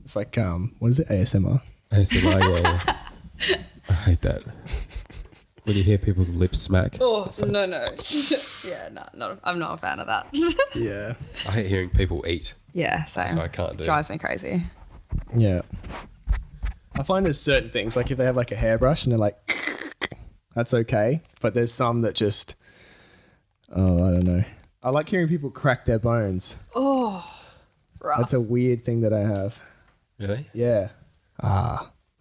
It's like what is it? ASMR. ASMR, yeah. I hate that. When you hear people's lips smack. Oh, no. Yeah, no, I'm not a fan of that. Yeah. I hate hearing people eat. Yeah, So I can't do it. Drives me crazy. Yeah. I find there's certain things, like if they have like a hairbrush and they're like, that's okay. But there's some that just, I don't know. I like hearing people crack their bones. Oh, rough. That's a weird thing that I have. Really? Yeah.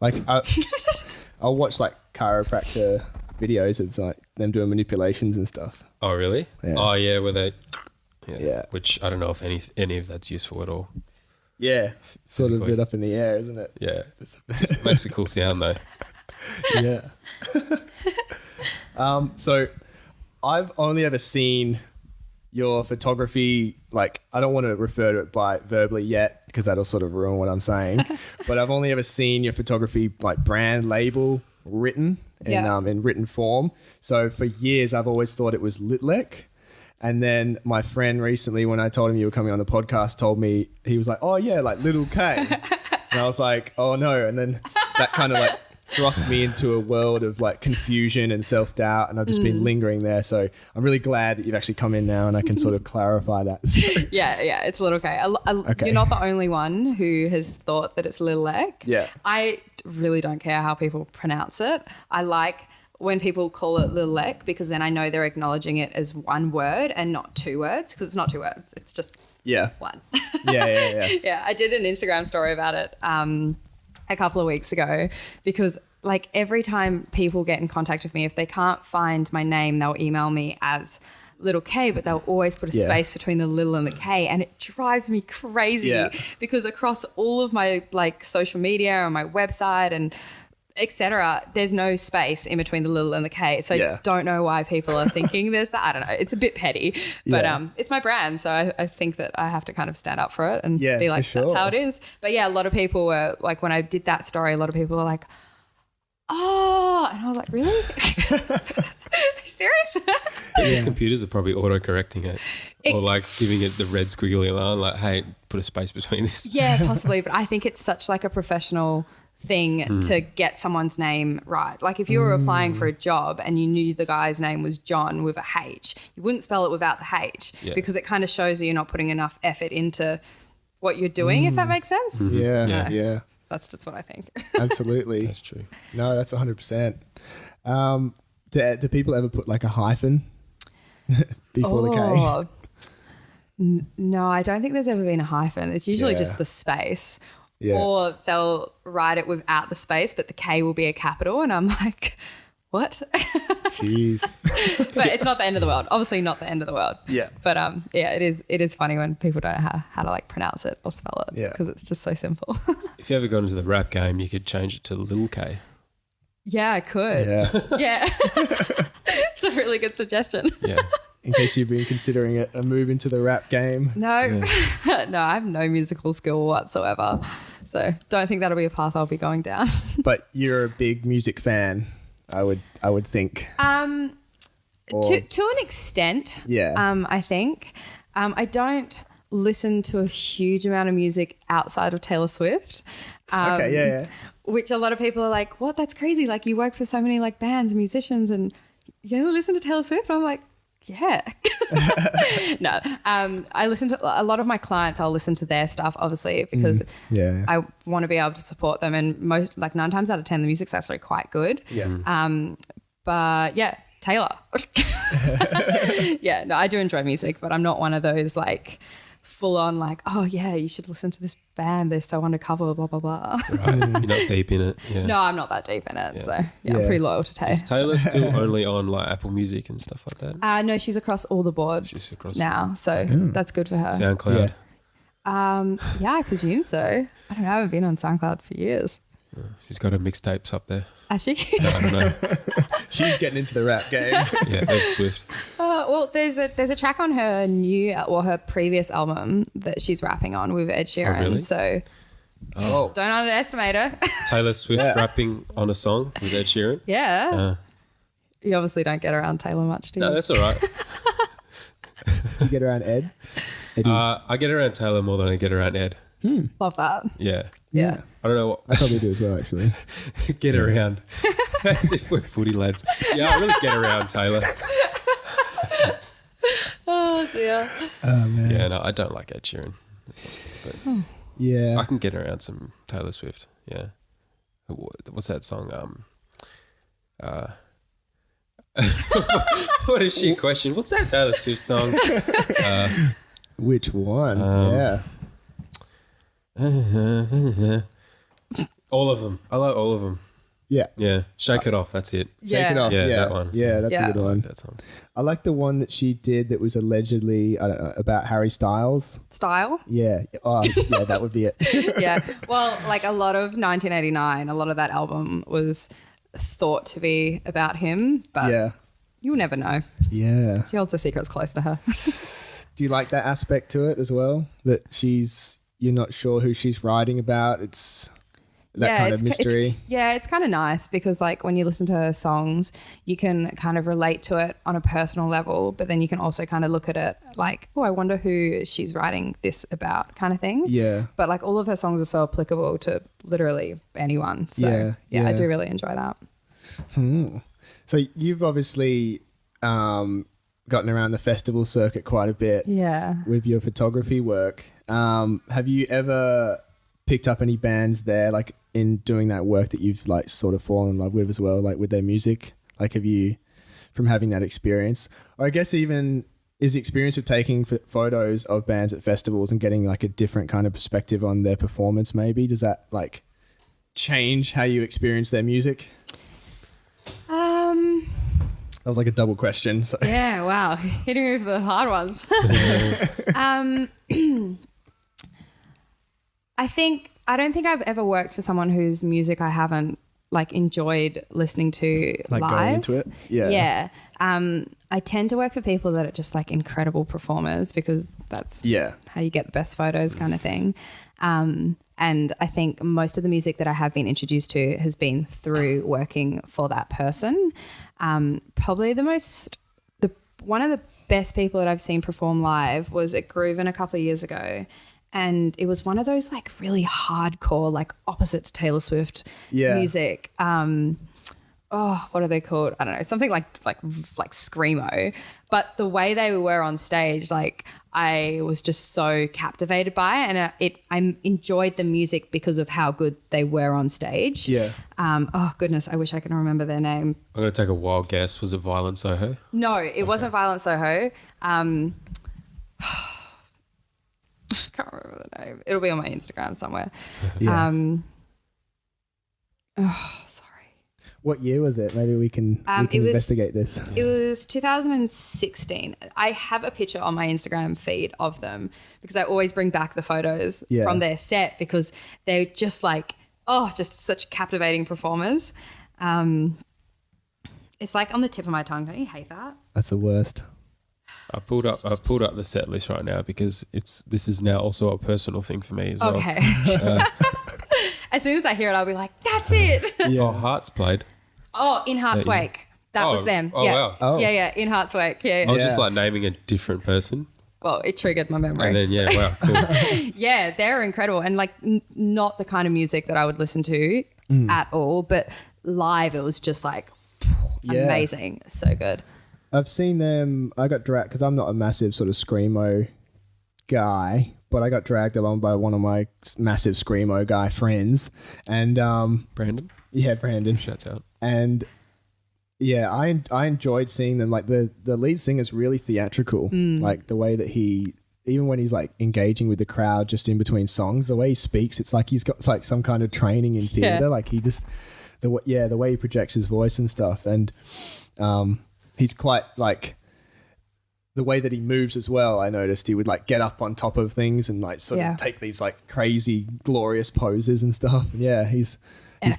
Like I'll watch like chiropractor videos of like them doing manipulations and stuff. Oh, really? Yeah. Oh, yeah, where they... Yeah. Which I don't know if any of that's useful at all. Yeah. Sort of a Physically. bit up in the air, isn't it? Yeah. Makes a cool sound, though. Yeah. So I've only ever seen your photography, like I don't want to refer to it by verbally yet because that'll sort of ruin what I'm saying, but I've only ever seen your photography like brand label written in written form. So for years I've always thought it was Littlek. And then my friend recently, when I told him you were coming on the podcast, told me, he was like, oh yeah, like Little K. And I was like, oh no. And then that kind of like thrust me into a world of like confusion and self-doubt, and I've just been lingering there. So I'm really glad that you've actually come in now and I can sort of clarify that. So, Yeah, it's Little K. Okay. You're not the only one who has thought that it's Littlek. Yeah. I really don't care how people pronounce it. I like when people call it Littlek because then I know they're acknowledging it as one word and not two words, because it's not two words. It's just yeah. one. Yeah. Yeah, I did an Instagram story about it a couple of weeks ago because like every time people get in contact with me, if they can't find my name, they'll email me as Little K, but they'll always put a space between the little and the K, and it drives me crazy because across all of my like social media and my website and etc., there's no space in between the little and the K. So I don't know why people are thinking there's that. I don't know. It's a bit petty, but it's my brand. So I think that I have to kind of stand up for it and be like, that's how it is. But yeah, a lot of people were like, when I did that story, a lot of people were like, oh, and I was like, really? Serious? These computers are probably auto-correcting it or like giving it the red squiggly line, like, hey, put a space between this. Yeah, possibly. But I think it's such like a professional thing to get someone's name right. Like if you were applying for a job and you knew the guy's name was John with a H, you wouldn't spell it without the H because it kind of shows that you're not putting enough effort into what you're doing, if that makes sense. Yeah. That's just what I think. Absolutely. That's true. No, that's 100%. Do people ever put like a hyphen before the K? No, I don't think there's ever been a hyphen. It's usually just the space. Yeah. Or they'll write it without the space, but the K will be a capital. And I'm like, what? Jeez. But it's not the end of the world. Obviously not the end of the world. Yeah. But it is funny when people don't know how to like pronounce it or spell it. Yeah. Because it's just so simple. If you ever got into the rap game, you could change it to Little K. Yeah, I could. Yeah. Yeah. It's a really good suggestion. Yeah. In case you've been considering it, a move into the rap game. No, no, I have no musical skill whatsoever. So don't think that'll be a path I'll be going down. But you're a big music fan, I would think. To an extent. Yeah. I think. I don't listen to a huge amount of music outside of Taylor Swift. Okay, yeah. Which a lot of people are like, what? That's crazy. Like you work for so many like bands and musicians and you only listen to Taylor Swift? I'm like, yeah. No. I listen to a lot of my clients. I'll listen to their stuff, obviously, because I want to be able to support them. And most, like 9 times out of 10, the music's actually quite good. Yeah. But yeah, Taylor. Yeah, no, I do enjoy music, but I'm not one of those like full on like, oh yeah, you should listen to this band. They're so undercover, blah, blah, blah. Right. You're not deep in it. Yeah. No, I'm not that deep in it. So yeah, I'm pretty loyal to Tay. Is Taylor still only on like Apple Music and stuff like that? No, she's across all the boards now. So that's good for her. SoundCloud. Yeah, I presume so. I don't know. I haven't been on SoundCloud for years. She's got her mixtapes up there. Actually, No, I don't know. She's getting into the rap game. Yeah, Ed Swift. well, there's a track on her her previous album that she's rapping on with Ed Sheeran. Oh, really? So don't underestimate her. Taylor Swift rapping on a song with Ed Sheeran. Yeah. You obviously don't get around Taylor much, do you? No, that's all right. Do you get around Ed? I get around Taylor more than I get around Ed. Love that. Yeah. Yeah. I don't know what. I probably do as well, actually. Get around. That's if we're footy lads. Yeah, I really get around, Taylor. Oh dear. Oh, man. Yeah, no, I don't like Ed Sheeran. But Yeah. I can get around some Taylor Swift. Yeah. What's that song? What a shit question. What's that Taylor Swift song? Which one? Yeah. All of them. I like all of them. Yeah. Yeah. Shake It Off. That's it. Shake It Off. Yeah, Yeah, that one. Yeah, that's Yeah. a good I one. like that song. I like the one that she did that was allegedly, I don't know, about Harry Styles. Style. Yeah. Oh, yeah, that would be it. Yeah. Well, like a lot of 1989, a lot of that album was thought to be about him, but Yeah. you'll never know. Yeah. She holds her secrets close to her. Do you like that aspect to it as well? That you're not sure who she's writing about. It's that kind of mystery. It's kind of nice because like when you listen to her songs, you can kind of relate to it on a personal level, but then you can also kind of look at it like, oh, I wonder who she's writing this about kind of thing. Yeah. But like all of her songs are so applicable to literally anyone. So Yeah, I yeah. do really enjoy that. So you've obviously gotten around the festival circuit quite a bit Yeah. with your photography work. Have you ever picked up any bands there, like in doing that work that you've like sort of fallen in love with as well, like with their music? Like have you, from having that experience, or I guess even is the experience of taking photos of bands at festivals and getting like a different kind of perspective on their performance, maybe, does that like change how you experience their music? That was like a double question. So. Yeah, wow. Hitting me with the hard ones. I don't think I've ever worked for someone whose music I haven't like enjoyed listening to Like live. going into it? Yeah. Yeah. I tend to work for people that are just like incredible performers because that's Yeah. how you get the best photos kind of thing. And I think most of the music that I have been introduced to has been through working for that person. Probably one of the best people that I've seen perform live was at Grooven a couple of years ago. And it was one of those like really hardcore, like opposite to Taylor Swift music. What are they called? I don't know, something like screamo. But the way they were on stage, like I was just so captivated by it, and I enjoyed the music because of how good they were on stage. Yeah. Oh goodness, I wish I can remember their name. I'm going to take a wild guess. Was it Violent Soho? No, it wasn't Violent Soho. I can't remember the name. It'll be on my Instagram somewhere. Yeah. Sorry. What year was it? Maybe we can investigate this. It was 2016. I have a picture on my Instagram feed of them because I always bring back the photos from their set because they're just like, just such captivating performers. It's like on the tip of my tongue. Don't you hate that? That's the worst. I pulled up the set list right now because this is now also a personal thing for me as well. Okay. As soon as I hear it, I'll be like, that's it. Oh, Hearts played. Oh, In Heart's Wake. That was them. Oh, yeah. wow. Oh. Yeah, In Heart's Wake. Yeah. I was just like naming a different person. Well, it triggered my memory. And then, wow, cool. Yeah, they're incredible. And like not the kind of music that I would listen to at all, but live it was just like amazing. So good. I've seen them. I got dragged because I'm not a massive sort of screamo guy, but I got dragged along by one of my massive screamo guy friends, and Brandon? Yeah, Brandon. Shouts out. And yeah, I enjoyed seeing them. Like the lead singer's really theatrical. Like the way that he, even when he's like engaging with the crowd just in between songs, the way he speaks, it's like he's got like some kind of training in theater. Yeah. Like he just the way he projects his voice and stuff, and he's quite like the way that he moves as well. I noticed he would like get up on top of things and like sort of take these like crazy glorious poses and stuff. And yeah, he's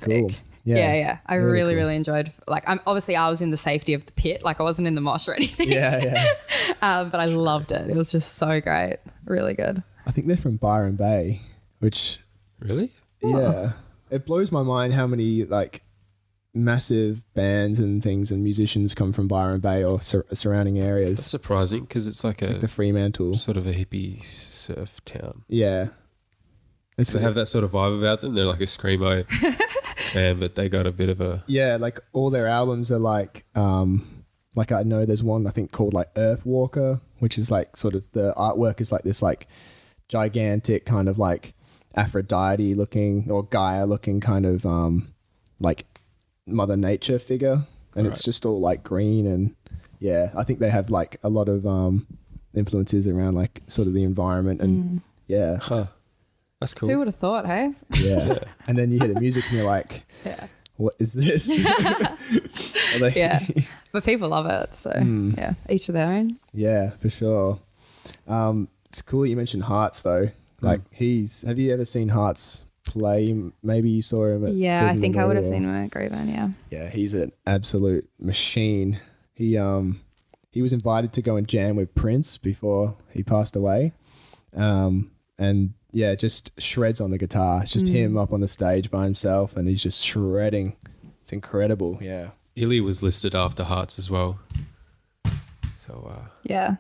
cool. Yeah. I Really really cool. enjoyed. Like, I was in the safety of the pit. Like, I wasn't in the mosh or anything. Yeah. But I loved it. It was just so great. Really good. I think they're from Byron Bay, which Really? yeah, it blows my mind how many like massive bands and things and musicians come from Byron Bay or surrounding That's areas. surprising because it's like Like the Fremantle. sort of a hippie surf town. Yeah. They have that sort of vibe about them. They're like a screamo band, but they got a bit of a like all their albums are like I know there's one I think called like Earthwalker, which is like sort of the artwork is like this like gigantic kind of like Aphrodite looking or Gaia looking kind of like Mother Nature figure, and it's just all like green, and I think they have like a lot of influences around like sort of the environment and that's cool. Who would have thought, hey? Yeah. And then you hear the music and you're like, what is this? Yeah. But people love it. So, yeah, each to their own. Yeah, for sure. It's cool that you mentioned Hearts, though. Like, have you ever seen Hearts play? Maybe you saw him at I think I would have seen him at Grapevine, yeah. Yeah, he's an absolute machine. He was invited to go and jam with Prince before he passed away. And yeah, just shreds on the guitar. It's just him up on the stage by himself, and he's just shredding. It's incredible. Yeah. Illy was listed after Hearts as well. So yeah,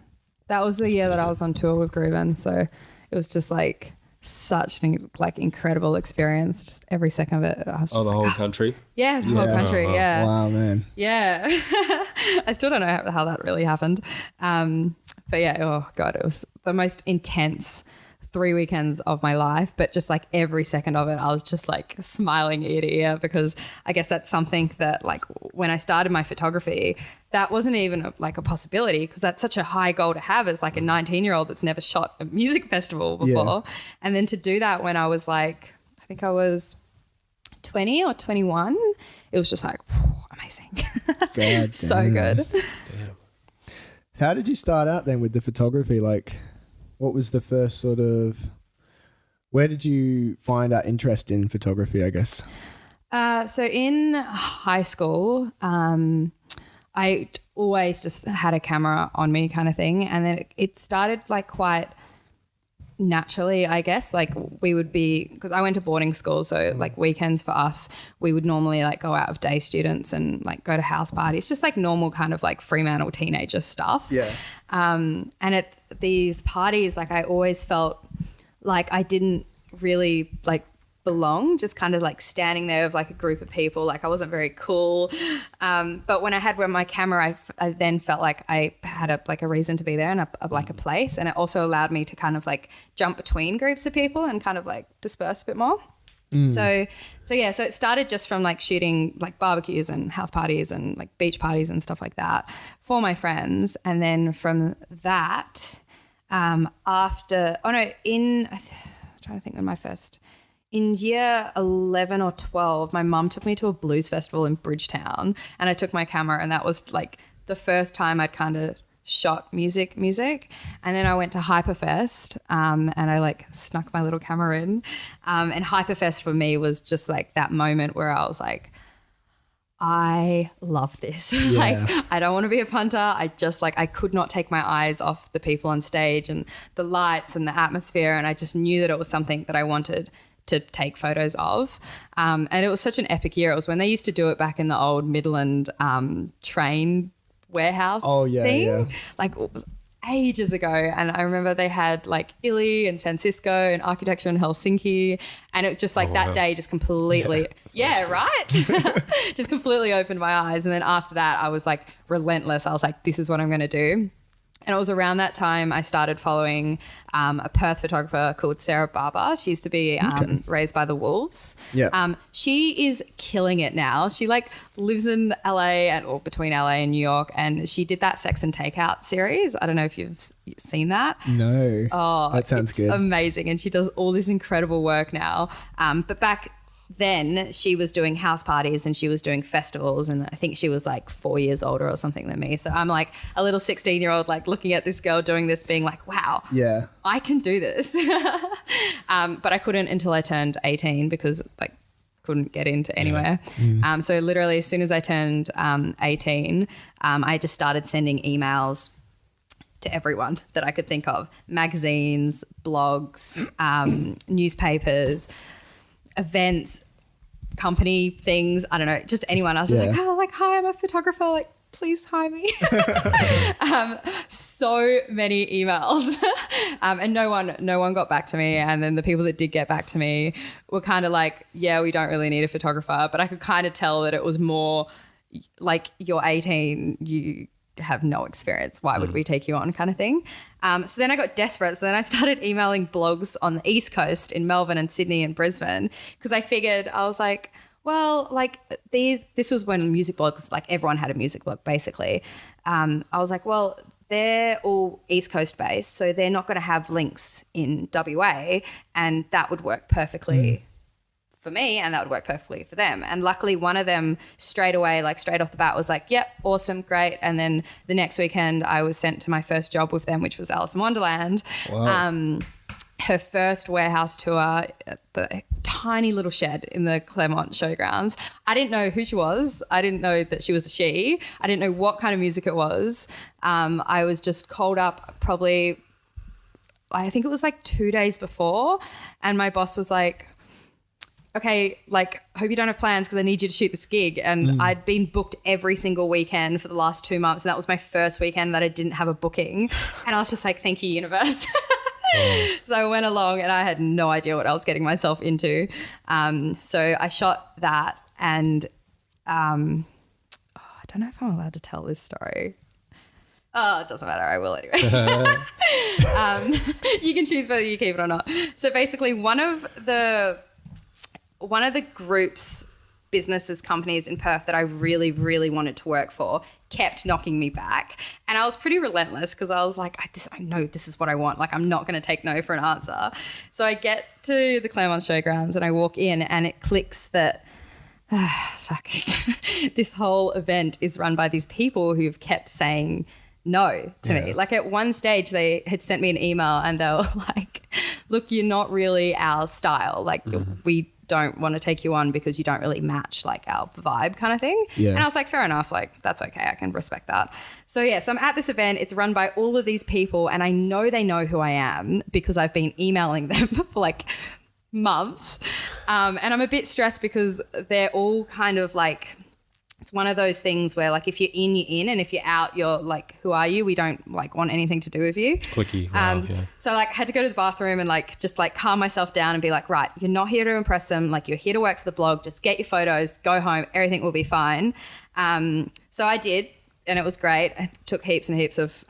that was the year that I was on tour with Grooven, so it was just like such an like incredible experience. Just every second of it, I was just the whole country. Yeah, the whole country. Yeah. Wow, man. Yeah. I still don't know how that really happened. But yeah, oh God, it was the most intense 3 weekends of my life, but just like every second of it, I was just like smiling ear to ear, because I guess that's something that like when I started my photography, that wasn't even a possibility, because that's such a high goal to have as like a 19-year-old that's never shot a music festival before. Yeah. And then to do that when I was like, I think I was 20 or 21, it was just like, amazing. God, so good. Damn. How did you start out then with the photography? Like, what was the first sort of, where did you find that interest in photography, I guess? So in high school, I always just had a camera on me kind of thing. And then it started like quite naturally, I guess. Like we would be, because I went to boarding school, so like weekends for us, we would normally like go out with day students and like go to house parties, just like normal kind of like Fremantle teenager stuff. Yeah. And at these parties, like I always felt like I didn't really like belong, just kind of like standing there with like a group of people, like I wasn't very cool. But when I had my camera, I then felt like I had a reason to be there and a place, and it also allowed me to kind of like jump between groups of people and kind of like disperse a bit more. So it started just from like shooting like barbecues and house parties and like beach parties and stuff like that for my friends. And then from that, I'm trying to think when my first, in year 11 or 12, my mum took me to a blues festival in Bridgetown, and I took my camera, and that was like the first time I'd kind of shot music. And then I went to Hyperfest, and I like snuck my little camera in. And Hyperfest for me was just like that moment where I was like, I love this. Yeah. Like, I don't want to be a punter. I just like, I could not take my eyes off the people on stage and the lights and the atmosphere. And I just knew that it was something that I wanted to take photos of. And it was such an epic year. It was when they used to do it back in the old Midland train warehouse thing. Like ages ago. And I remember they had like Illy and San Cisco and architecture in Helsinki. And it just like that day just completely, right? Just completely opened my eyes. And then after that, I was like relentless. I was like, this is what I'm going to do. And it was around that time I started following a Perth photographer called Sarah Barber. She used to be Raised by the Wolves. Yeah. She is killing it now. She like lives in LA or between LA and New York, and she did that Sex and Takeout series. I don't know if you've seen that. No. Oh, that sounds good. Amazing. And she does all this incredible work now. But back then she was doing house parties and she was doing festivals, and I think she was like 4 years older or something than me. So I'm like a little 16-year-old like looking at this girl doing this, being like, wow, yeah, I can do this. But I couldn't until I turned 18, because like couldn't get into anywhere. So literally as soon as I turned 18, I just started sending emails to everyone that I could think of, magazines, blogs, newspapers, events, company things, I don't know, just anyone. I was just like, hi, I'm a photographer, like please hire me. So many emails. And no one got back to me. And then the people that did get back to me were kind of like, yeah, we don't really need a photographer. But I could kind of tell that it was more like, you're 18, you have no experience. Why would we take you on, kind of thing? So then I got desperate. So then I started emailing blogs on the East Coast in Melbourne and Sydney and Brisbane, because I figured, I was like, well, like this was when music blogs, like everyone had a music blog basically. I was like, well, they're all East Coast based, so they're not going to have links in WA, and that would work perfectly for me, and that would work perfectly for them. And luckily one of them straight away, like straight off the bat, was like, yep, awesome, great. And then the next weekend I was sent to my first job with them, which was Alison Wonderland. Wow. Her first warehouse tour at the tiny little shed in the Claremont Showgrounds. I didn't know who she was. I didn't know that she was a she. I didn't know what kind of music it was. I was just called up probably, I think it was like 2 days before, and my boss was like, okay, like, hope you don't have plans because I need you to shoot this gig. And I'd been booked every single weekend for the last 2 months, and that was my first weekend that I didn't have a booking. And I was just like, thank you, universe. So I went along and I had no idea what I was getting myself into. So I shot that, and I don't know if I'm allowed to tell this story. Oh, it doesn't matter. I will anyway. You can choose whether you keep it or not. So basically one of the group's businesses, companies in Perth that I really, really wanted to work for kept knocking me back. And I was pretty relentless because I was like, I know this is what I want. Like, I'm not going to take no for an answer. So I get to the Claremont Showgrounds and I walk in, and it clicks that, this whole event is run by these people who've kept saying no to me. Like, at one stage they had sent me an email and they were like, look, you're not really our style. Like, we don't want to take you on because you don't really match like our vibe, kind of thing. Yeah. And I was like, fair enough. Like, that's okay. I can respect that. So yeah, so I'm at this event. It's run by all of these people, and I know they know who I am because I've been emailing them for like months. And I'm a bit stressed because they're all kind of like, it's one of those things where like, if you're in, you're in, and if you're out, you're like, who are you? We don't like want anything to do with you. Clicky. Wow, yeah. So like, I had to go to the bathroom and like, just like calm myself down and be like, right, you're not here to impress them. Like, you're here to work for the blog. Just get your photos, go home. Everything will be fine. So I did, and it was great. I took heaps and heaps of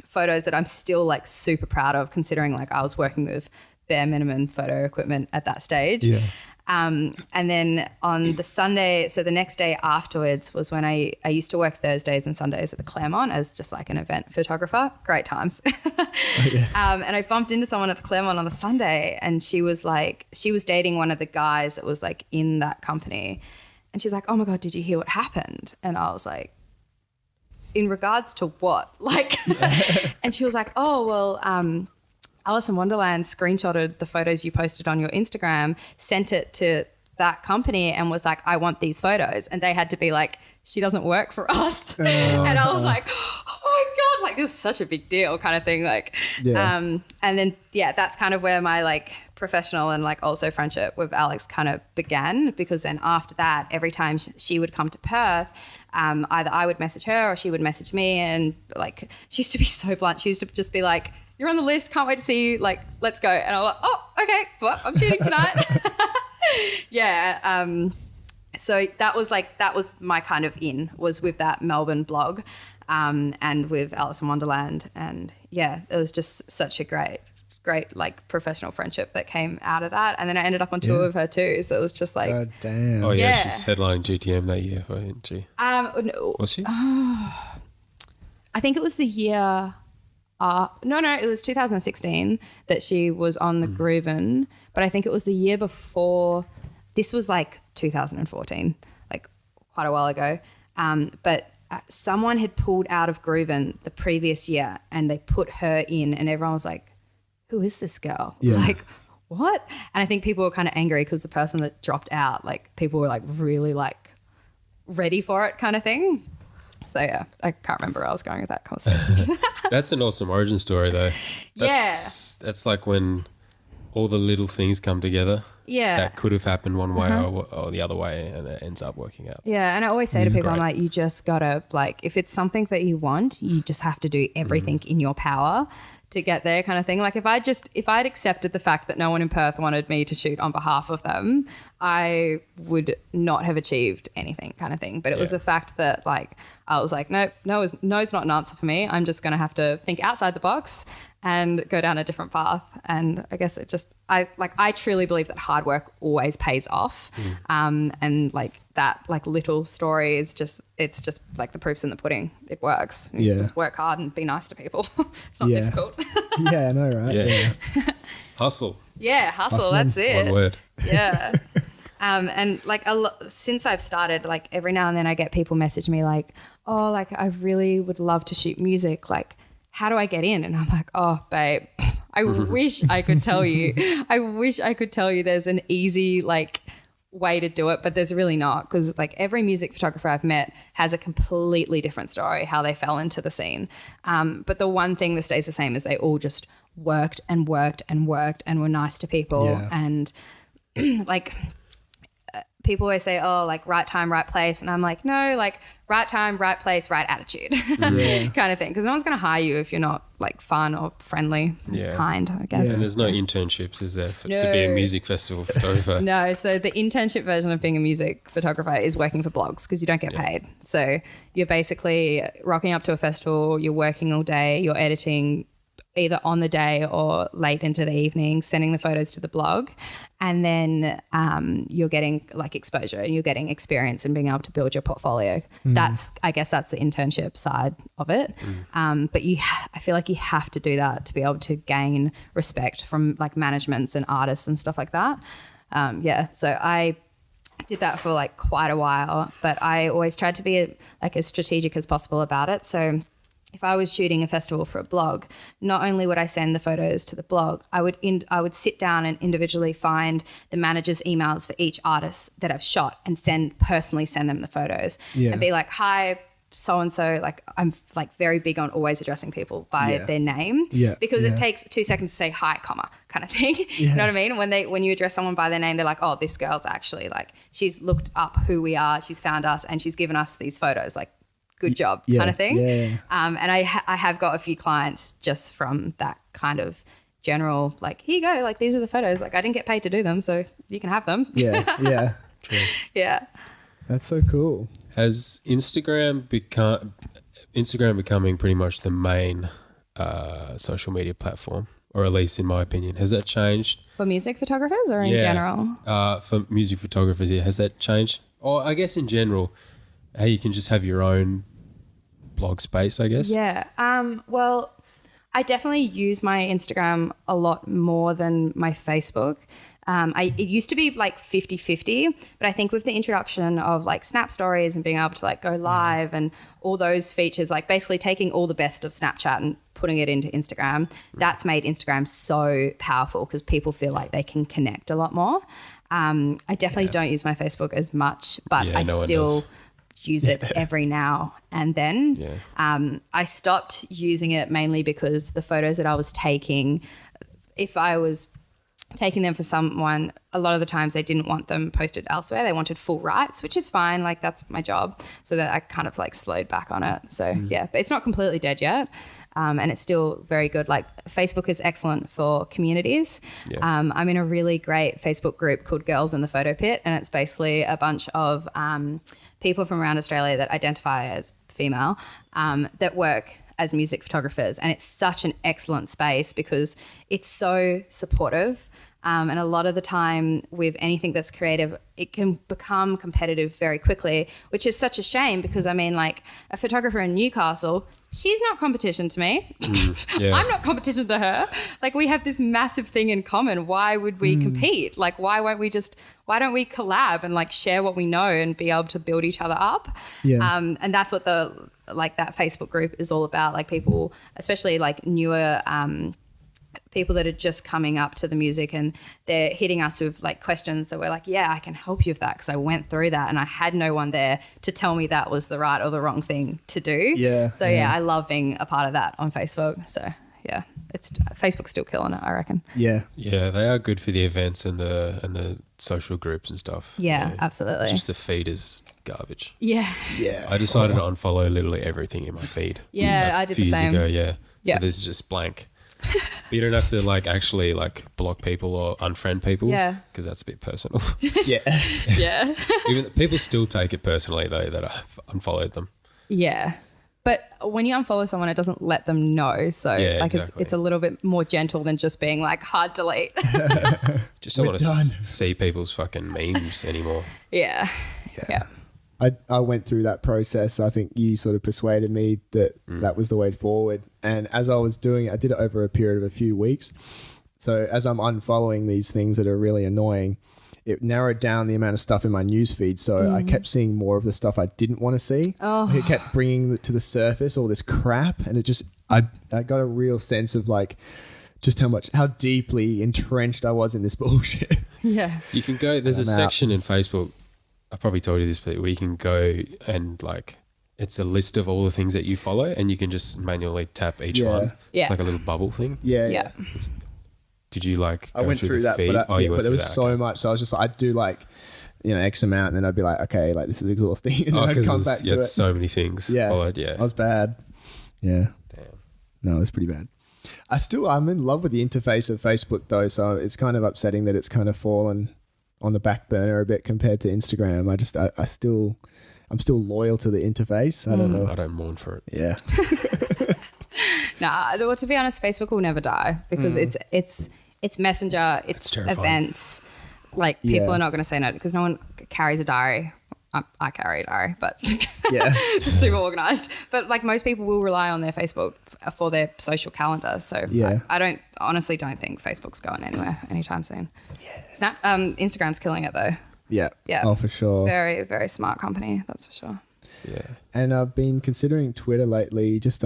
photos that I'm still like super proud of, considering like I was working with bare minimum photo equipment at that stage. Yeah. And then on the Sunday, so the next day afterwards was when I used to work Thursdays and Sundays at the Claremont as just like an event photographer. Great times. And I bumped into someone at the Claremont on the Sunday, and she was dating one of the guys that was like in that company. And she's like, oh my God, did you hear what happened? And I was like, in regards to what? Like, and she was like, oh, well, Alison Wonderland screenshotted the photos you posted on your Instagram, sent it to that company, and was like, I want these photos. And they had to be like, she doesn't work for us. And I was like, oh my God, like, this was such a big deal, kind of thing. Like, and then, yeah, that's kind of where my like professional and like also friendship with Alex kind of began, because then after that, every time she would come to Perth, either I would message her or she would message me. And like, she used to be so blunt. She used to just be like, you're on the list, can't wait to see you, like, let's go. And I'm like, oh, okay, well, I'm shooting tonight. Yeah. So that was my kind of in, was with that Melbourne blog, and with Alison Wonderland. And yeah, it was just such a great like professional friendship that came out of that. And then I ended up on tour with her too. So it was just like, God damn. Oh yeah, she's headlining GTM that year, wasn't she? No, Was she? I think it was the year. No, it was 2016 that she was on the Grooven, but I think it was the year before. This was like 2014, like quite a while ago. But someone had pulled out of Grooven the previous year, and they put her in, and everyone was like, who is this girl? Yeah. Like, what? And I think people were kind of angry because the person that dropped out, like, people were like really like ready for it, kind of thing. So yeah, I can't remember where I was going with that conversation. That's an awesome origin story though. That's like when all the little things come together. Yeah. That could have happened one way or the other way, and it ends up working out. Yeah, and I always say to people, Great. I'm like, you just gotta, like, if it's something that you want, you just have to do everything in your power to get there, kind of thing. Like if I'd accepted the fact that no one in Perth wanted me to shoot on behalf of them, I would not have achieved anything, kind of thing. But it was the fact that, like, I was like, no's not an answer for me. I'm just gonna have to think outside the box and go down a different path. And I guess I truly believe that hard work always pays off. And like that, like little story is it's just like the proof's in the pudding. It works. You just work hard and be nice to people. It's not difficult. Yeah, I know, right? Yeah. Hustle. Yeah, hustle. Hustling. That's it. One word. Yeah. And like since I've started, like every now and then I get people message me like, oh, like I really would love to shoot music. Like, how do I get in? And I'm like, oh, babe, I wish I could tell you. I wish I could tell you there's an easy like way to do it, but there's really not, because like every music photographer I've met has a completely different story how they fell into the scene. But the one thing that stays the same is they all just worked and worked and worked and were nice to people. And like people always say, oh, like right time, right place. And I'm like, no, like right time, right place, right attitude kind of thing. Because no one's going to hire you if you're not like fun or friendly, kind, I guess. And there's no internships, is there, to be a music festival photographer? No. So the internship version of being a music photographer is working for blogs because you don't get paid. So you're basically rocking up to a festival, you're working all day, you're editing either on the day or late into the evening, sending the photos to the blog, and then you're getting like exposure and you're getting experience and being able to build your portfolio. I guess that's the internship side of it. But I feel like you have to do that to be able to gain respect from like managements and artists and stuff like that. So I did that for like quite a while, but I always tried to be like as strategic as possible about it. So if I was shooting a festival for a blog, not only would I send the photos to the blog, I would sit down and individually find the manager's emails for each artist that I've shot and personally send them the photos and be like, hi, so-and-so, like I'm like very big on always addressing people by their name because it takes 2 seconds to say hi, comma, kind of thing. You know what I mean? When you address someone by their name, they're like, oh, this girl's actually like, she's looked up who we are, she's found us and she's given us these photos, like, good job kind of thing. And I have got a few clients just from that kind of general, like, here you go, like these are the photos. Like I didn't get paid to do them, so you can have them. True. Yeah. That's so cool. Has Instagram becoming pretty much the main social media platform, or at least in my opinion? Has that changed? For music photographers or in general? For music photographers, has that changed? Or I guess in general, how you can just have your own blog space, I guess. Yeah. Well, I definitely use my Instagram a lot more than my Facebook. It used to be like 50-50, but I think with the introduction of like Snap Stories and being able to like go live and all those features, like basically taking all the best of Snapchat and putting it into Instagram, that's made Instagram so powerful because people feel like they can connect a lot more. I definitely don't use my Facebook as much, but I still use it every now and then. I stopped using it mainly because the photos that I was taking, if I was taking them for someone, a lot of the times they didn't want them posted elsewhere. They wanted full rights, which is fine. Like that's my job. So that I kind of like slowed back on it. So but it's not completely dead yet. And it's still very good. Like Facebook is excellent for communities. I'm in a really great Facebook group called Girls in the Photo Pit. And it's basically a bunch of people from around Australia that identify as female that work as music photographers. And it's such an excellent space because it's so supportive. And a lot of the time with anything that's creative, it can become competitive very quickly, which is such a shame because I mean like a photographer in Newcastle, she's not competition to me. I'm not competition to her. Like we have this massive thing in common. Why would we compete? Like why don't we collab and like share what we know and be able to build each other up? And that's what that Facebook group is all about. Like people, especially like newer people that are just coming up to the music and they're hitting us with like questions that we're like, yeah, I can help you with that because I went through that and I had no one there to tell me that was the right or the wrong thing to do. So I love being a part of that on Facebook. So yeah, it's Facebook's still killing it, I reckon. Yeah. Yeah, they are good for the events and the social groups and stuff. Yeah, absolutely. It's just the feed is garbage. Yeah. Yeah. I decided to unfollow literally everything in my feed. Yeah, I did the same. A few years ago, yeah. Yeah. So this is just blank. But you don't have to like actually like block people or unfriend people. Yeah. Because that's a bit personal. Yeah. Yeah. Even people still take it personally though that I've unfollowed them. Yeah. But when you unfollow someone, it doesn't let them know. So Yeah, like exactly. it's a little bit more gentle than just being like hard delete. Just don't We're want to done. see people's fucking memes anymore. Yeah. Yeah. I went through that process. I think you sort of persuaded me that that was the way forward. And as I was doing it, I did it over a period of a few weeks. So as I'm unfollowing these things that are really annoying, it narrowed down the amount of stuff in my newsfeed. So I kept seeing more of the stuff I didn't want to see. Oh. It kept bringing to the surface all this crap. And it just, I got a real sense of like, just how deeply entrenched I was in this bullshit. Yeah. You can go, there's a I'm out. section in Facebook, I probably told you this, but where you can go and like, it's a list of all the things that you follow and you can just manually tap each Yeah. one. Yeah. It's like a little bubble thing. Yeah. Yeah. Did you like I go went through the that, feed? but, Oh, you went but there through was that, so okay. much. So I was just like, I'd do like, X amount, and then I'd be like, okay, like this is exhausting. And then Oh, I'd because come back to it. so many things Yeah. followed, yeah. I was bad. Yeah. Damn. No, it was pretty bad. I'm in love with the interface of Facebook though. So it's kind of upsetting that it's kind of fallen on the back burner a bit compared to Instagram. I'm still loyal to the interface. I don't know. I don't mourn for it. Yeah. Nah, well, to be honest, Facebook will never die because it's Messenger, it's terrifying. events. Like people Yeah. are not going to say no because no one carries a diary. I carry a diary, but Yeah. just super organized. But like most people will rely on their Facebook for their social calendar. So Yeah. I honestly don't think Facebook's going anywhere anytime soon. Yeah. Instagram's killing it though. Yeah. Yeah. Oh, for sure. Very, very smart company. That's for sure. Yeah. And I've been considering Twitter lately just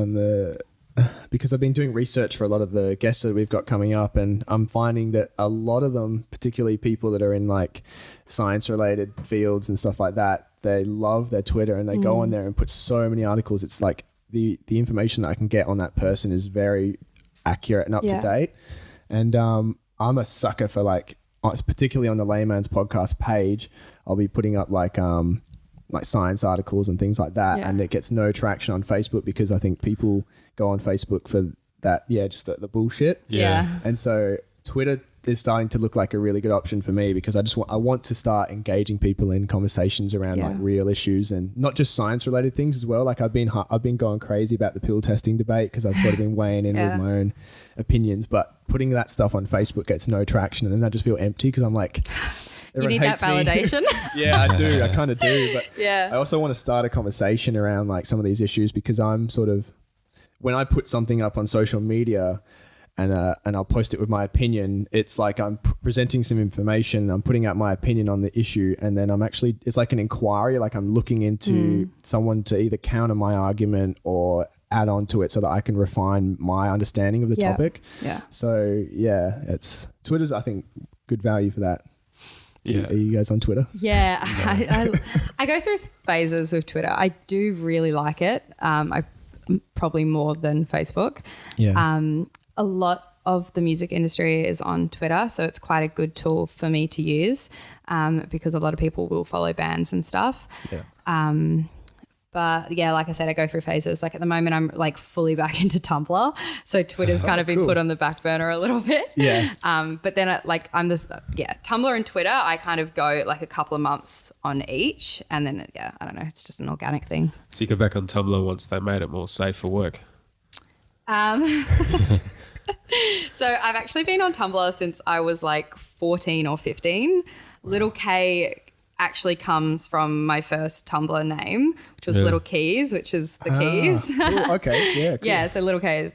because I've been doing research for a lot of the guests that we've got coming up, and I'm finding that a lot of them, particularly people that are in like science related fields and stuff like that, they love their Twitter and they go on there and put so many articles. It's like the information that I can get on that person is very accurate and up to date. And I'm a sucker for like, particularly on the Layman's podcast page, I'll be putting up like science articles and things like that. Yeah. And it gets no traction on Facebook because I think people go on Facebook for that. Yeah. Just the bullshit. Yeah. And so Twitter is starting to look like a really good option for me because I want to start engaging people in conversations around like real issues and not just science related things as well. Like I've been going crazy about the pill testing debate because I've sort of been weighing in with my own opinions, but putting that stuff on Facebook gets no traction. And then I just feel empty because I'm like, You need that everyone hates me. validation. Yeah, I do. I kind of do. But Yeah. I also want to start a conversation around like some of these issues because I'm sort of, when I put something up on social media and I'll post it with my opinion, it's like I'm presenting some information, I'm putting out my opinion on the issue, and then it's like an inquiry, like I'm looking into someone to either counter my argument or add on to it so that I can refine my understanding of the topic. Yeah. So yeah, Twitter's, I think, good value for that. Yeah. Are you guys on Twitter? Yeah, I go through phases of Twitter. I do really like it. I probably more than Facebook. Yeah. A lot of the music industry is on Twitter, so it's quite a good tool for me to use because a lot of people will follow bands and stuff. Yeah. But yeah, like I said, I go through phases. Like at the moment, I'm like fully back into Tumblr, so Twitter's kind of been cool. put on the back burner a little bit. Yeah. But then Tumblr and Twitter, I kind of go like a couple of months on each, and then I don't know, it's just an organic thing. So you go back on Tumblr once they made it more safe for work. So I've actually been on Tumblr since I was like 14 or 15. Little K actually comes from my first Tumblr name, which was Little Keys, which is the keys. Cool. Okay. Yeah. Cool. Yeah, so Little K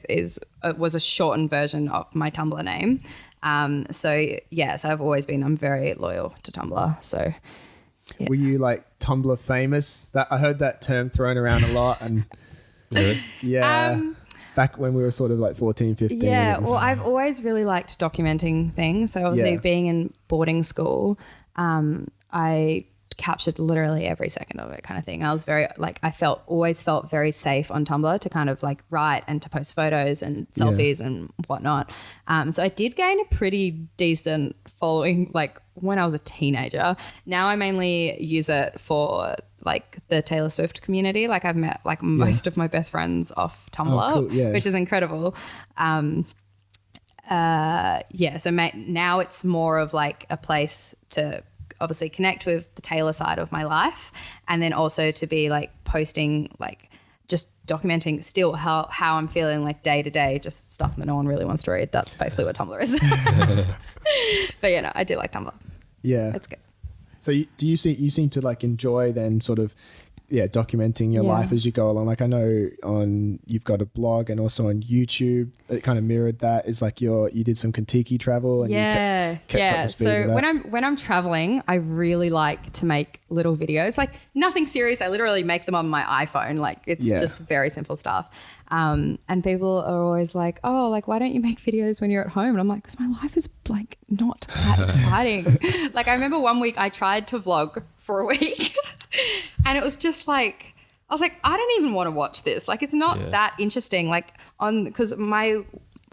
was a shortened version of my Tumblr name. So I've always been, I'm very loyal to Tumblr. So yeah. Were you like Tumblr famous? That I heard that term thrown around a lot, and Really? yeah, back when we were sort of like 14, 15. Yeah, it was- well, I've always really liked documenting things. So obviously Yeah. being in boarding school, I captured literally every second of it kind of thing. I was very like, always felt very safe on Tumblr to kind of like write and to post photos and selfies and whatnot. So I did gain a pretty decent following like when I was a teenager. Now I mainly use it for like the Taylor Swift community. Like I've met like most of my best friends off Tumblr, which is incredible. So now it's more of like a place to obviously connect with the Taylor side of my life, and then also to be like posting like just documenting still how I'm feeling like day to day, just stuff that no one really wants to read. That's basically what Tumblr is. But yeah, no, I do like Tumblr. Yeah. It's good. So you seem to like enjoy then sort of documenting your life as you go along. Like I know you've got a blog and also on YouTube it kind of mirrored that. Is like you did some Kentucky travel and you kept up to speed with that. So when I'm traveling, I really like to make little videos. Like nothing serious. I literally make them on my iPhone. Like it's just very simple stuff. And people are always like, oh, like why don't you make videos when you're at home? And I'm like, because my life is like not that exciting. Like I remember one week I tried to vlog for a week and it was just like, I was like, I don't even want to watch this. Like it's not that interesting. Like because my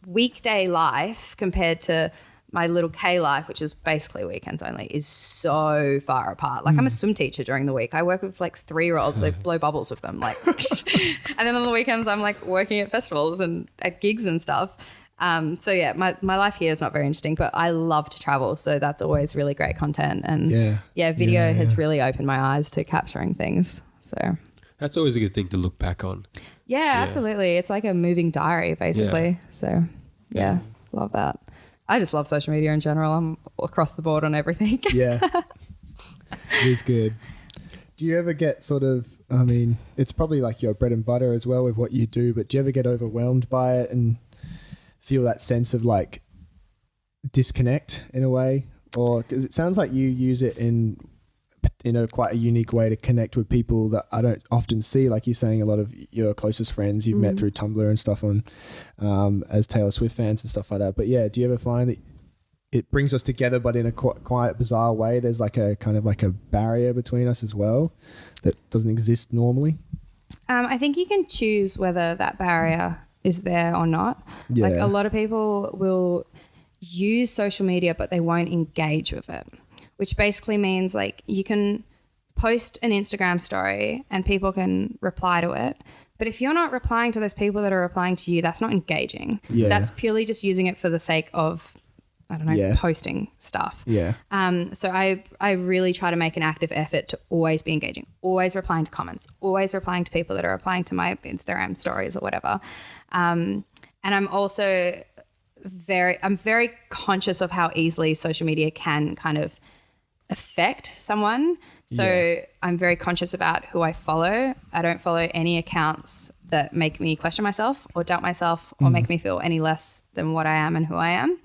weekday life compared to my little K life, which is basically weekends only, is so far apart. Like I'm a swim teacher during the week. I work with like 3-year-olds. I blow bubbles with them. Like, and then on the weekends I'm like working at festivals and at gigs and stuff. So yeah, my life here is not very interesting, but I love to travel. So that's always really great content. And video has really opened my eyes to capturing things. So that's always a good thing to look back on. Yeah, absolutely. It's like a moving diary basically. So love that. I just love social media in general. I'm across the board on everything. Yeah. It is good. Do you ever get sort of, I mean, it's probably like your bread and butter as well with what you do, but do you ever get overwhelmed by it and feel that sense of like disconnect in a way? Or because it sounds like you use it in a quite a unique way to connect with people that I don't often see. Like you're saying, a lot of your closest friends you've met through Tumblr and stuff on as Taylor Swift fans and stuff like that. But yeah, do you ever find that it brings us together, but in a quite bizarre way? There's like a kind of like a barrier between us as well that doesn't exist normally. I think you can choose whether that barrier is there or not. Like a lot of people will use social media, but they won't engage with it, which basically means like you can post an Instagram story and people can reply to it. But if you're not replying to those people that are replying to you, that's not engaging. Yeah. That's purely just using it for the sake of, I don't know, posting stuff. Yeah. So I really try to make an active effort to always be engaging, always replying to comments, always replying to people that are replying to my Instagram stories or whatever. And I'm also very conscious of how easily social media can kind of affect someone. So I'm very conscious about who I follow. I don't follow any accounts that make me question myself or doubt myself or make me feel any less than what I am and who I am.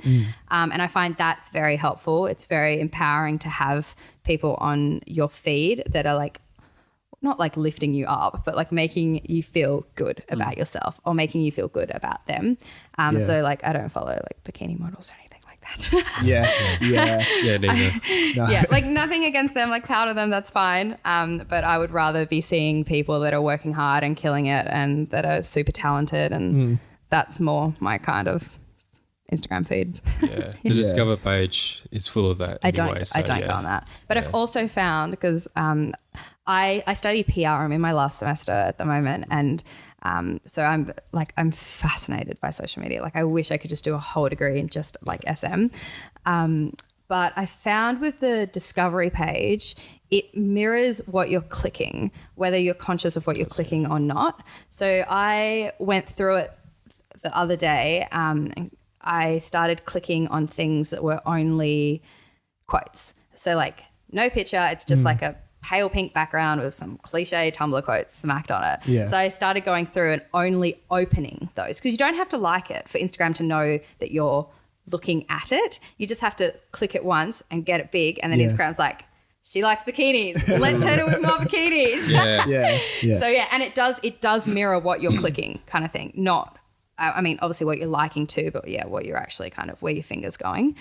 And I find that's very helpful. It's very empowering to have people on your feed that are like, not like lifting you up, but like making you feel good about yourself or making you feel good about them. So like I don't follow like bikini models or anything like that. Yeah, neither. No. Yeah, like nothing against them, like proud of them, that's fine. But I would rather be seeing people that are working hard and killing it and that are super talented, and that's more my kind of Instagram feed. Yeah, the Discover page is full of that. I don't go on that. But I've also found, because I study PR. I'm in my last semester at the moment, and so I'm fascinated by social media. Like I wish I could just do a whole degree in just like SM. But I found with the Discovery page, it mirrors what you're clicking, whether you're conscious of what you're clicking or not. So I went through it the other day. I started clicking on things that were only quotes. So like no picture, it's just like a pale pink background with some cliche Tumblr quotes smacked on it. Yeah. So I started going through and only opening those, because you don't have to like it for Instagram to know that you're looking at it. You just have to click it once and get it big, and then Instagram's like, she likes bikinis. Let's hit her with more bikinis. Yeah. So yeah, and it does mirror what you're clicking, kind of thing, not I mean, obviously what you're liking too, but yeah, what you're actually kind of where your finger's going.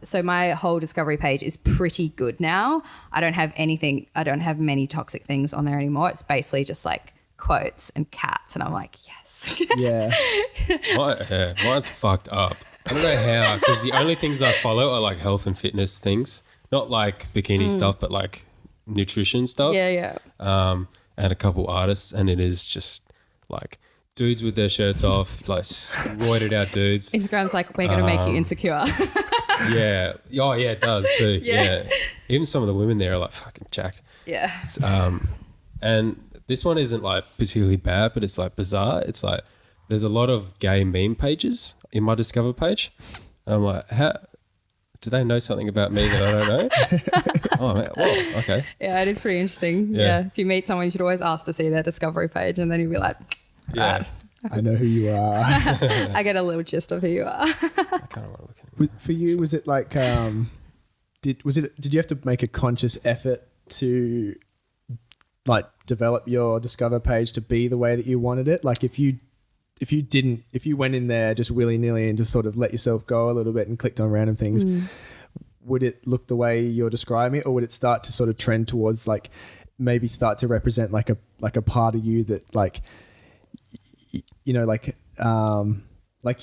So my whole discovery page is pretty good now. I don't have many toxic things on there anymore. It's basically just like quotes and cats, and I'm like, yes. Yeah. Mine's fucked up. I don't know how, because the only things I follow are like health and fitness things, not like bikini stuff, but like nutrition stuff. Yeah. And a couple artists, and it is just like dudes with their shirts off, like roided out dudes. Instagram's like, we're going to make you insecure. Yeah. Oh, yeah, it does too. Yeah. Even some of the women there are like fucking jacked. Yeah. And this one isn't like particularly bad, but it's like bizarre. It's like there's a lot of gay meme pages in my Discover page. And I'm like, how do they know something about me that I don't know? Oh, man. Whoa, okay. Yeah, it is pretty interesting. Yeah. If you meet someone, you should always ask to see their discovery page, and then you'll be like, Yeah. I know who you are. I get a little gist of who you are. I kind of want to look at it. For you, was it like, did you have to make a conscious effort to like develop your Discover page to be the way that you wanted it? Like if you went in there just willy-nilly and just sort of let yourself go a little bit and clicked on random things, would it look the way you're describing it, or would it start to sort of trend towards like maybe start to represent like a part of you that like, you know, like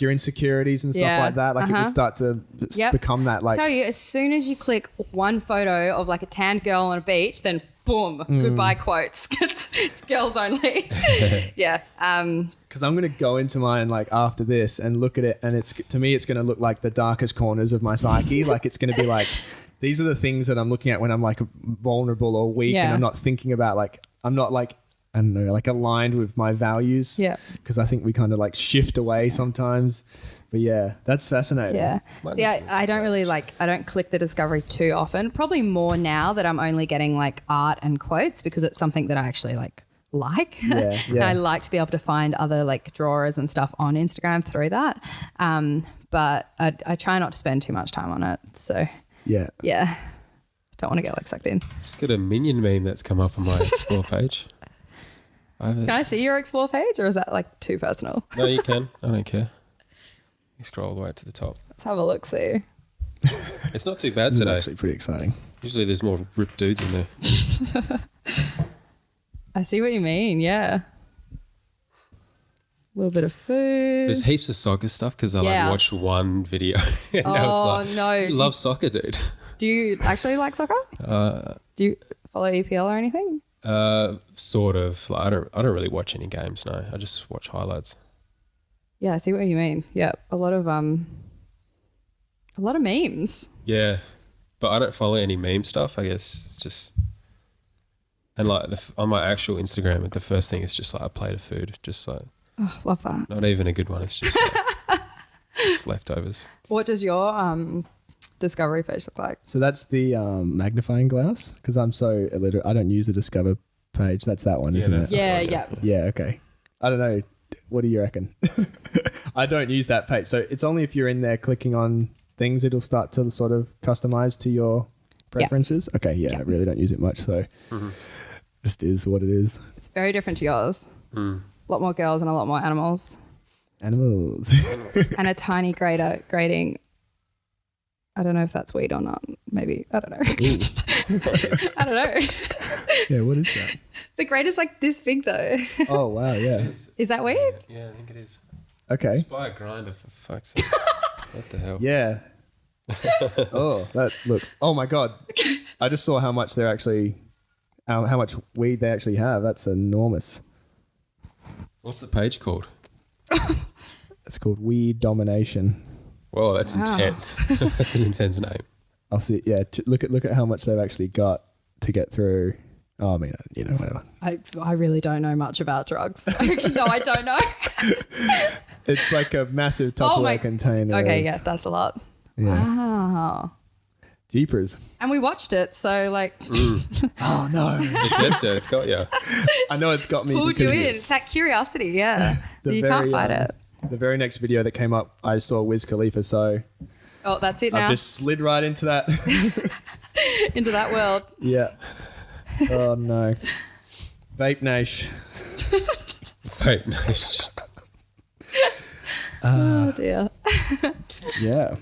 your insecurities and stuff like that? Like it would start to become that like... I tell you, as soon as you click one photo of like a tanned girl on a beach, then boom, goodbye quotes. It's girls only. Yeah. Because I'm going to go into mine like after this and look at it, and it's, to me, it's going to look like the darkest corners of my psyche. Like it's going to be like, these are the things that I'm looking at when I'm like vulnerable or weak, and I'm not thinking about like, I'm not like, I don't know, like aligned with my values. Yeah. Because I think we kind of like shift away sometimes. But yeah, that's fascinating. Yeah. See, I don't really like, I don't click the discovery too often. Probably more now that I'm only getting like art and quotes, because it's something that I actually like. Yeah. And I like to be able to find other like drawers and stuff on Instagram through that. But I try not to spend too much time on it. So yeah. Don't want to get like sucked in. Just got a minion meme that's come up on my explore page. Can I see your explore page, or is that like too personal? No, you can. I don't care. You scroll all the way to the top. Let's have a look, see. It's not too bad This is today. actually pretty exciting. Usually there's more ripped dudes in there. I see what you mean, yeah. A little bit of food. There's heaps of soccer stuff because I like watched one video. And now it's like, no. you love soccer, dude. Do you actually like soccer? Do you follow EPL or anything? Sort of. Like, I don't really watch any games, no. I just watch highlights. Yeah, I see what you mean. Yeah, a lot of memes. Yeah, but I don't follow any meme stuff. I guess it's just, and like on my actual Instagram, the first thing is just like a plate of food, just like, Love that. not even a good one. It's just, like, just leftovers. What does your discovery page look like? So that's the magnifying glass, because I'm so illiterate. I don't use the Discover page. That's that one, isn't it? Yeah. Yeah, okay. I don't know. What do you reckon? I don't use that page. So it's only if you're in there clicking on things, it'll start to sort of customize to your preferences. Yeah. Okay, yeah, I really don't use it much. So just is what it is. It's very different to yours. A lot more girls and a lot more animals. Animals. And a tiny grating. I don't know if that's weed or not. Maybe. I don't know. I don't know. Yeah, what is that? The grater's like this big though. Oh, wow, yeah. Is that weed? Yeah, I think it is. Okay. Just buy a grinder for fuck's sake. What the hell? Yeah. Oh, that looks... Oh, my God. I just saw how much they're actually... how much weed they actually have. That's enormous. What's the page called? It's called Weed Domination. Whoa, that's intense. That's an intense name. I'll see. Yeah, look at how much they've actually got to get through. Oh, I mean, you know, whatever. I really don't know much about drugs. No, I don't know. It's like a massive Tupperware container. Okay, yeah, that's a lot. Yeah. Wow. Jeepers. And we watched it, so like... Oh, no. It gets you. It's got you. I know it's got me. Pulled you in. It's that curiosity, yeah. You can't fight it. The very next video that came up, I saw Wiz Khalifa, so... Oh, that's it now? I've just slid right into that. Into that world. Yeah. Oh, no. Vape Nash. Vape Nash. Oh dear. Yeah.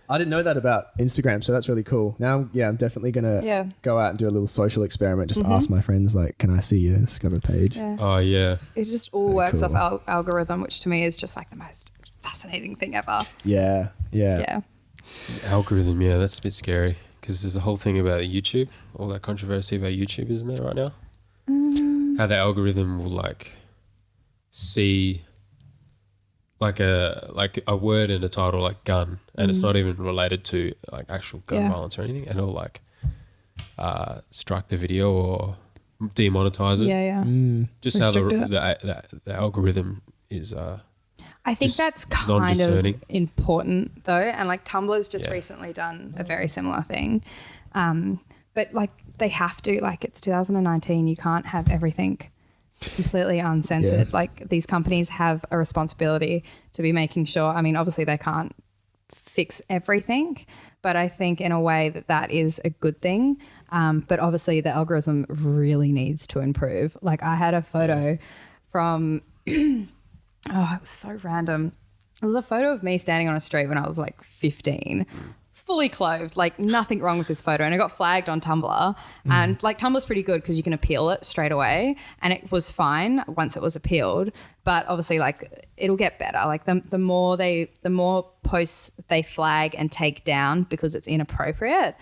I didn't know that about Instagram, so that's really cool. Now, I'm definitely gonna go out and do a little social experiment. Just ask my friends, like, can I see your Discover page? Yeah. Oh yeah. It just all Very works cool. off algorithm, which to me is just like the most fascinating thing ever. Yeah. Yeah. Algorithm, yeah, that's a bit scary because there's a whole thing about YouTube, all that controversy about YouTube, isn't there, right now? How the algorithm will like see like a word in a title like gun, and it's not even related to like actual gun violence or anything, and it'll like strike the video or demonetize it. Yeah. Just how Restrict the algorithm is. I think Just that's kind of non-discerning. important though. And like Tumblr's just Yeah. recently done a very similar thing. But like they have to, like it's 2019, you can't have everything completely uncensored. Yeah. Like these companies have a responsibility to be making sure, I mean, obviously they can't fix everything, but I think in a way that is a good thing. But obviously the algorithm really needs to improve. Like I had a photo from... Oh, it was so random. It was a photo of me standing on a street when I was like 15, fully clothed, like nothing wrong with this photo. And it got flagged on Tumblr. And like Tumblr's pretty good because you can appeal it straight away. And it was fine once it was appealed. But obviously like it'll get better. Like the more posts they flag and take down because it's inappropriate,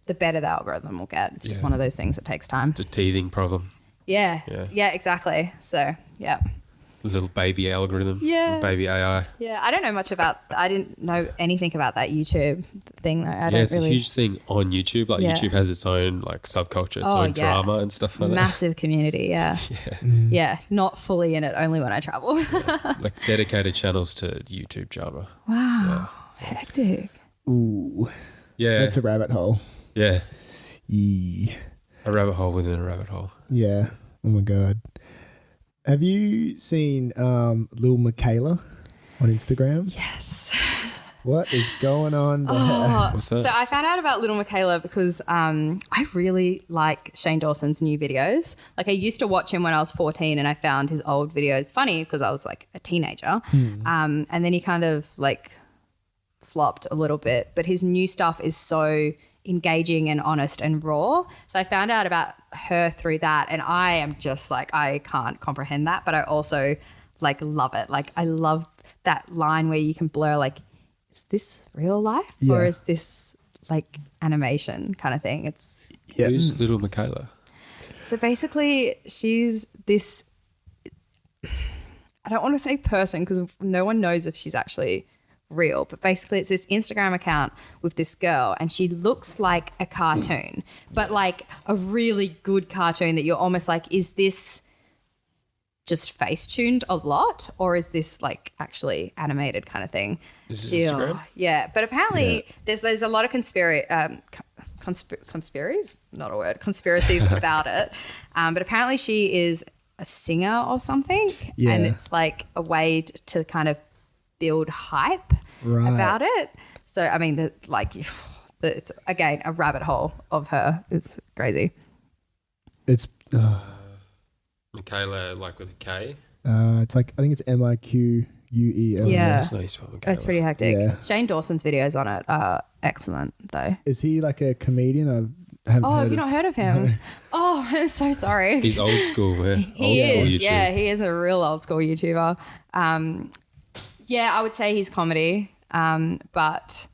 the better the algorithm will get. It's just one of those things that takes time. It's a teething problem. Yeah, exactly. So, yeah. Little baby algorithm. Yeah. Baby AI. Yeah, I don't know much about. I didn't know anything about that YouTube thing though. It's a huge thing on YouTube. Like YouTube has its own like subculture, its own drama and stuff like Massive community. Yeah. Yeah. Not fully in it. Only when I travel. that. Like dedicated channels to YouTube drama. Wow. Hectic. Ooh. Yeah. That's a rabbit hole. Yeah. Yeah. A rabbit hole within a rabbit hole. Yeah. Oh my God. Have you seen Lil Michaela on Instagram? Yes. What is going on there? What's that? So I found out about Little Michaela because I really like Shane Dawson's new videos. Like I used to watch him when I was 14 and I found his old videos funny because I was like a teenager. And then he kind of like flopped a little bit. But his new stuff is so engaging and honest and raw. So I found out about her through that and I am just like, I can't comprehend that, but I also like love it. Like I love that line where you can blur like, is this real life or is this like animation kind of thing? It's Who's Little Michaela? so basically she's this, I don't want to say person because no one knows if she's actually real, but basically it's this Instagram account with this girl and she looks like a cartoon, but like a really good cartoon that you're almost like, is this just face tuned a lot or is this like actually animated kind of thing? Is this Instagram? Yeah, but apparently there's a lot of conspiracies, not a word, conspiracies about it. But apparently she is a singer or something, and it's like a way to kind of build hype about it. So I mean, it's again a rabbit hole of her. It's crazy. It's Michaela, like with a K? it's like I think it's Miquel. Yeah. That's nice. It's pretty hectic. Yeah. Shane Dawson's videos on it are excellent though. Is he like a comedian? I haven't heard Have you not heard of him? No. Oh, I'm so sorry. He's old school, man. He Old school is, YouTube. yeah, he is a real old school YouTuber. Yeah, I would say he's comedy, but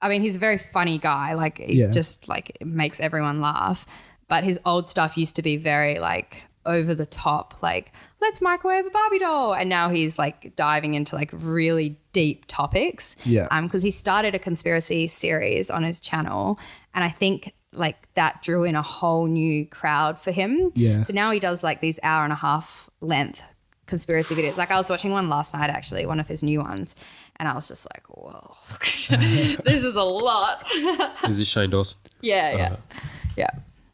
I mean, he's a very funny guy. Like he's just like it makes everyone laugh. But his old stuff used to be very like over the top, like let's microwave a Barbie doll, and now he's like diving into like really deep topics. Yeah. Because he started a conspiracy series on his channel, and I think like that drew in a whole new crowd for him. Yeah. So now he does like these hour and a half length conspiracy videos. Like I was watching one last night, actually, one of his new ones, and I was just like, whoa, this is a lot. Is this Shane Dawson? Yeah.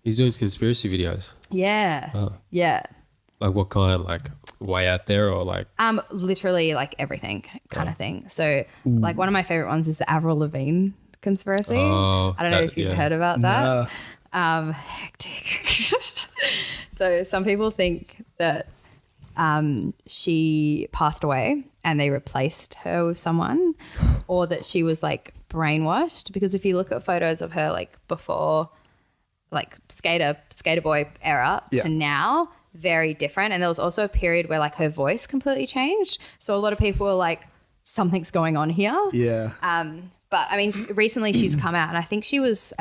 He's doing conspiracy videos. Yeah. Yeah. Like what kind? Like way out there or like? Literally like everything kind of thing. So like one of my favorite ones is the Avril Lavigne conspiracy. Oh, I don't know if you've heard about that. No. Hectic. So some people think that she passed away and they replaced her with someone, or that she was like brainwashed. Because if you look at photos of her like before, like skater boy era to now, very different. And there was also a period where like her voice completely changed. So a lot of people were like, something's going on here. Yeah. But I mean, recently she's come out, and I think she was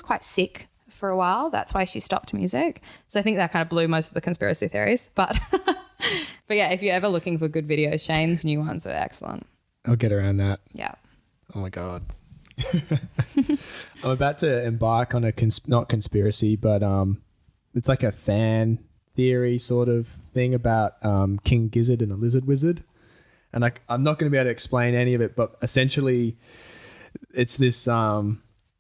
quite sick for a while. That's why she stopped music. So I think that kind of blew most of the conspiracy theories. But but yeah, if you're ever looking for good videos, Shane's new ones are excellent. I'll get around that. Yeah. Oh my God. I'm about to embark on a not conspiracy, but it's like a fan theory sort of thing about King Gizzard and a lizard wizard. And I'm not going to be able to explain any of it, but essentially it's this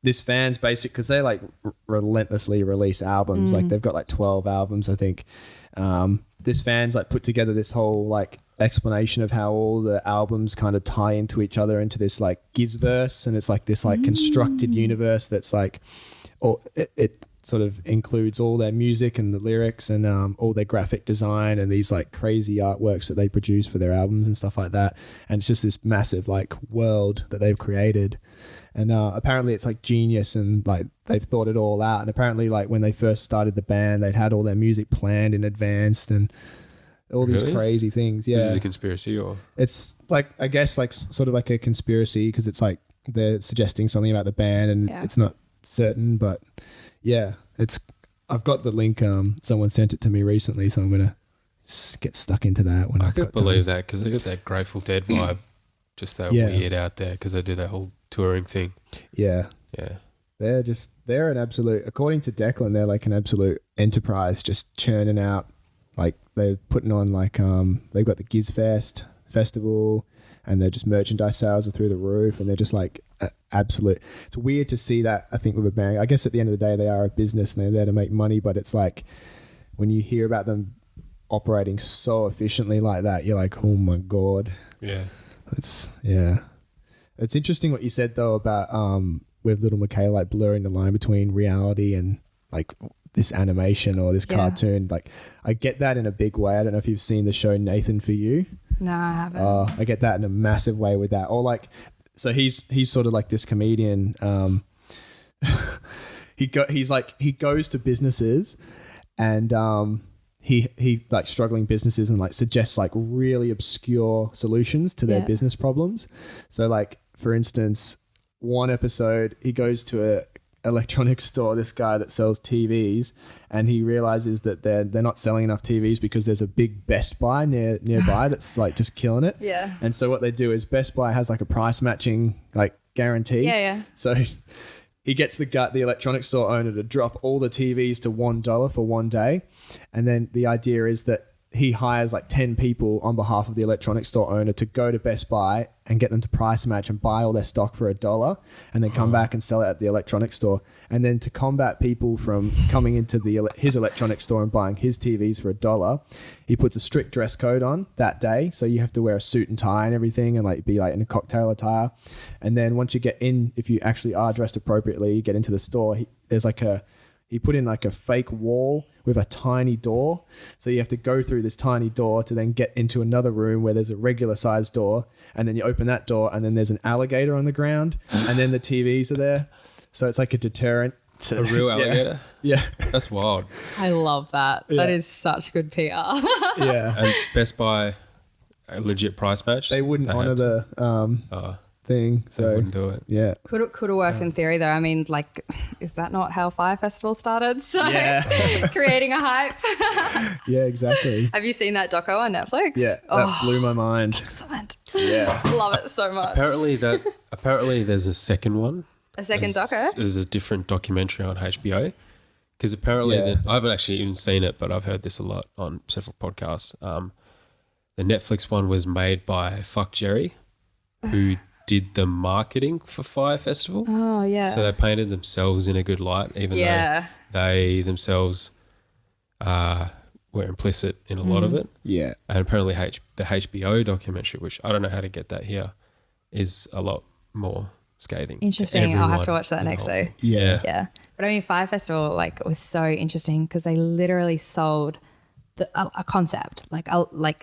this fan's basic, because they like relentlessly release albums. Like they've got like 12 albums, I think. This fan's like put together this whole like explanation of how all the albums kind of tie into each other into this like Gizverse, and it's like this like constructed universe that's like, or it sort of includes all their music and the lyrics and all their graphic design and these like crazy artworks that they produce for their albums and stuff like that. And it's just this massive like world that they've created. And apparently it's like genius, and like they've thought it all out. And apparently like when they first started the band, they'd had all their music planned in advance and all these crazy things. Yeah. This is a conspiracy, or? It's like, I guess like sort of like a conspiracy, because it's like they're suggesting something about the band and it's not certain, but yeah, I've got the link. Someone sent it to me recently, so I'm going to get stuck into that when I could believe that, because they got that Grateful Dead vibe, just that weird out there, because they do that whole touring thing. Yeah. Yeah. They're an absolute, according to Declan, they're like an absolute enterprise, just churning out, like they're putting on like, they've got the Gizfest festival, and they're just merchandise sales are through the roof, and they're just like absolute. It's weird to see that, I think, with a band. I guess at the end of the day, they are a business and they're there to make money, but it's like when you hear about them operating so efficiently like that, you're like, oh my God. Yeah. It's interesting what you said though about with little Michaela, like blurring the line between reality and like this animation or this cartoon. Like I get that in a big way. I don't know if you've seen the show Nathan For You. No, I haven't. I get that in a massive way with that. Or like, so he's sort of like this comedian. He goes to businesses and he like struggling businesses and like suggests like really obscure solutions to their business problems. So like, for instance, one episode he goes to a electronics store, this guy that sells TVs, and he realizes that they're not selling enough TVs because there's a big Best Buy nearby that's like just killing it. Yeah. And so what they do is Best Buy has like a price matching like guarantee. Yeah. So he gets the electronics store owner to drop all the TVs to $1 for one day. And then the idea is that he hires like 10 people on behalf of the electronics store owner to go to Best Buy and get them to price match and buy all their stock for $1, and then come back and sell it at the electronics store. And then to combat people from coming into his electronics store and buying his TVs for $1, he puts a strict dress code on that day. So you have to wear a suit and tie and everything, and like be like in a cocktail attire. And then once you get in, if you actually are dressed appropriately, you get into the store, he put in like a fake wall with a tiny door. So you have to go through this tiny door to then get into another room where there's a regular sized door. And then you open that door and then there's an alligator on the ground and then the TVs are there. So it's like a deterrent. A real alligator? Yeah. That's wild. I love that. Yeah. That is such good PR. Yeah. And Best Buy, a legit price match? They wouldn't honor the thing. So they wouldn't do it. Yeah. Could have worked in theory though. I mean, like, is that not how Fire Festival started? So creating a hype. Yeah, exactly. Have you seen that doco on Netflix? Yeah. That blew my mind. Excellent. Yeah. Love it so much. Apparently there's a second one. A second doco? There's a different documentary on HBO. Because apparently, I haven't actually even seen it, but I've heard this a lot on several podcasts. The Netflix one was made by Fuck Jerry, who did the marketing for Fire Festival. Oh, yeah. So they painted themselves in a good light, even though they themselves were implicit in a lot of it. Yeah. And apparently the HBO documentary, which I don't know how to get that here, is a lot more scathing. Interesting. I'll have to watch that next though. Yeah. Yeah. But I mean, Fire Festival was so interesting because they literally sold a concept, like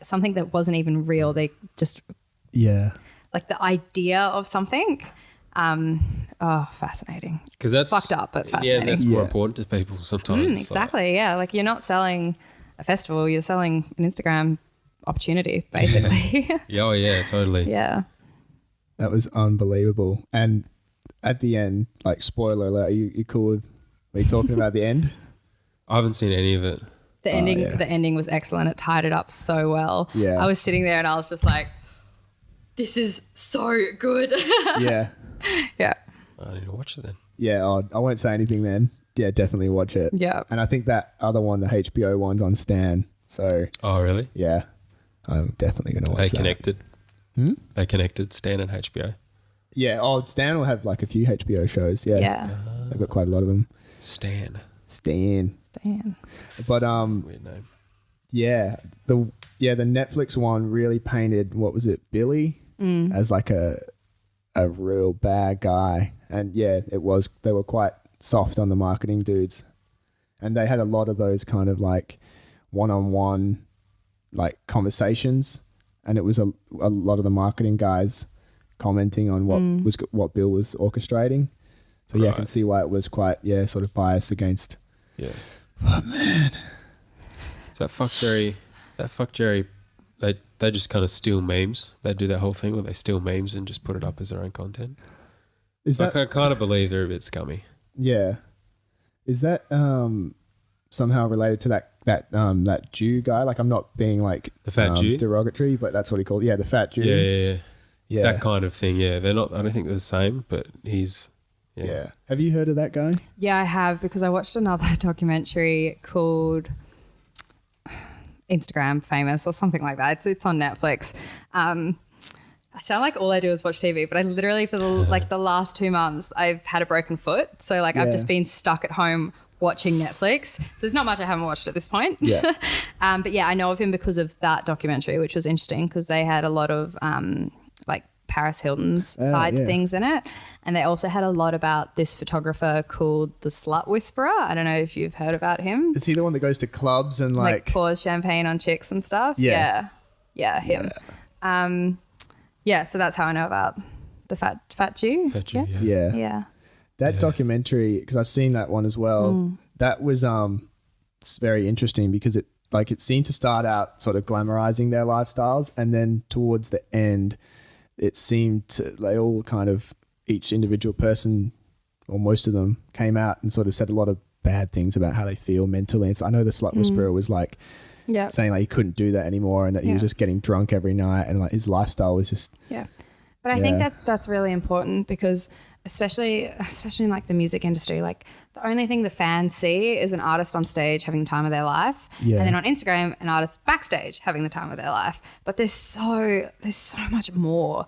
something that wasn't even real. They just Yeah. like the idea of something. Fascinating. Because that's Fucked up, but fascinating. Yeah, that's more important to people sometimes. It's Exactly. Yeah. Like you're not selling a festival, you're selling an Instagram opportunity, basically. Yeah. Oh yeah, totally. Yeah. That was unbelievable. And at the end, like spoiler alert, are you cool with are you talking about the end? I haven't seen any of it. The ending was excellent. It tied it up so well. Yeah. I was sitting there and I was just like, this is so good. Yeah. Yeah. I need to watch it then. Yeah, I won't say anything then. Yeah, definitely watch it. Yeah. And I think that other one, the HBO one's on Stan. So Oh really? yeah, I'm definitely going to watch They that. connected. They connected Stan and HBO. Yeah, Stan will have like a few HBO shows. Yeah. Yeah. They've got quite a lot of them. Stan. Damn. But Weird name. yeah, the Netflix one really painted, what was it, Billy as like a real bad guy. And yeah, they were quite soft on the marketing dudes. And they had a lot of those kind of like one-on-one like conversations, and it was a lot of the marketing guys commenting on what Bill was orchestrating. So yeah, I can see why it was quite sort of biased against. Yeah. Oh man. So that fuck Jerry, they just kind of steal memes. They do that whole thing where they steal memes and just put it up as their own content. Is Like, that I kind of believe they're a bit scummy. yeah? Is that somehow related to that Jew guy? Like, I'm not being like The fat Jew? derogatory, but that's what he called. Yeah, the fat Jew. Yeah. That kind of thing. Yeah, they're not. I don't think they're the same, but he's. Yeah. Have you heard of that guy? Yeah, I have, because I watched another documentary called Instagram Famous or something like that. It's on Netflix. I sound like all I do is watch TV, but I literally for the last 2 months I've had a broken foot. So like I've just been stuck at home watching Netflix. So there's not much I haven't watched at this point. Yeah. But yeah, I know of him because of that documentary, which was interesting because they had a lot of like Paris Hilton's side to things in it. And they also had a lot about this photographer called the Slut Whisperer. I don't know if you've heard about him. Is he the one that goes to clubs and like pours champagne on chicks and stuff? Yeah. Yeah, him. Yeah, so that's how I know about the fat Jew. Fat Jew, yeah. Yeah. That documentary, because I've seen that one as well. That was it's very interesting because it seemed to start out sort of glamorizing their lifestyles, and then towards the end, it seemed they all kind of, each individual person or most of them came out and sort of said a lot of bad things about how they feel mentally. And so I know the Slut Whisperer was like saying like he couldn't do that anymore, and that he was just getting drunk every night, and like his lifestyle was just But I think that's really important because especially in like the music industry, like the only thing the fans see is an artist on stage having the time of their life, and then on Instagram an artist backstage having the time of their life. But there's so much more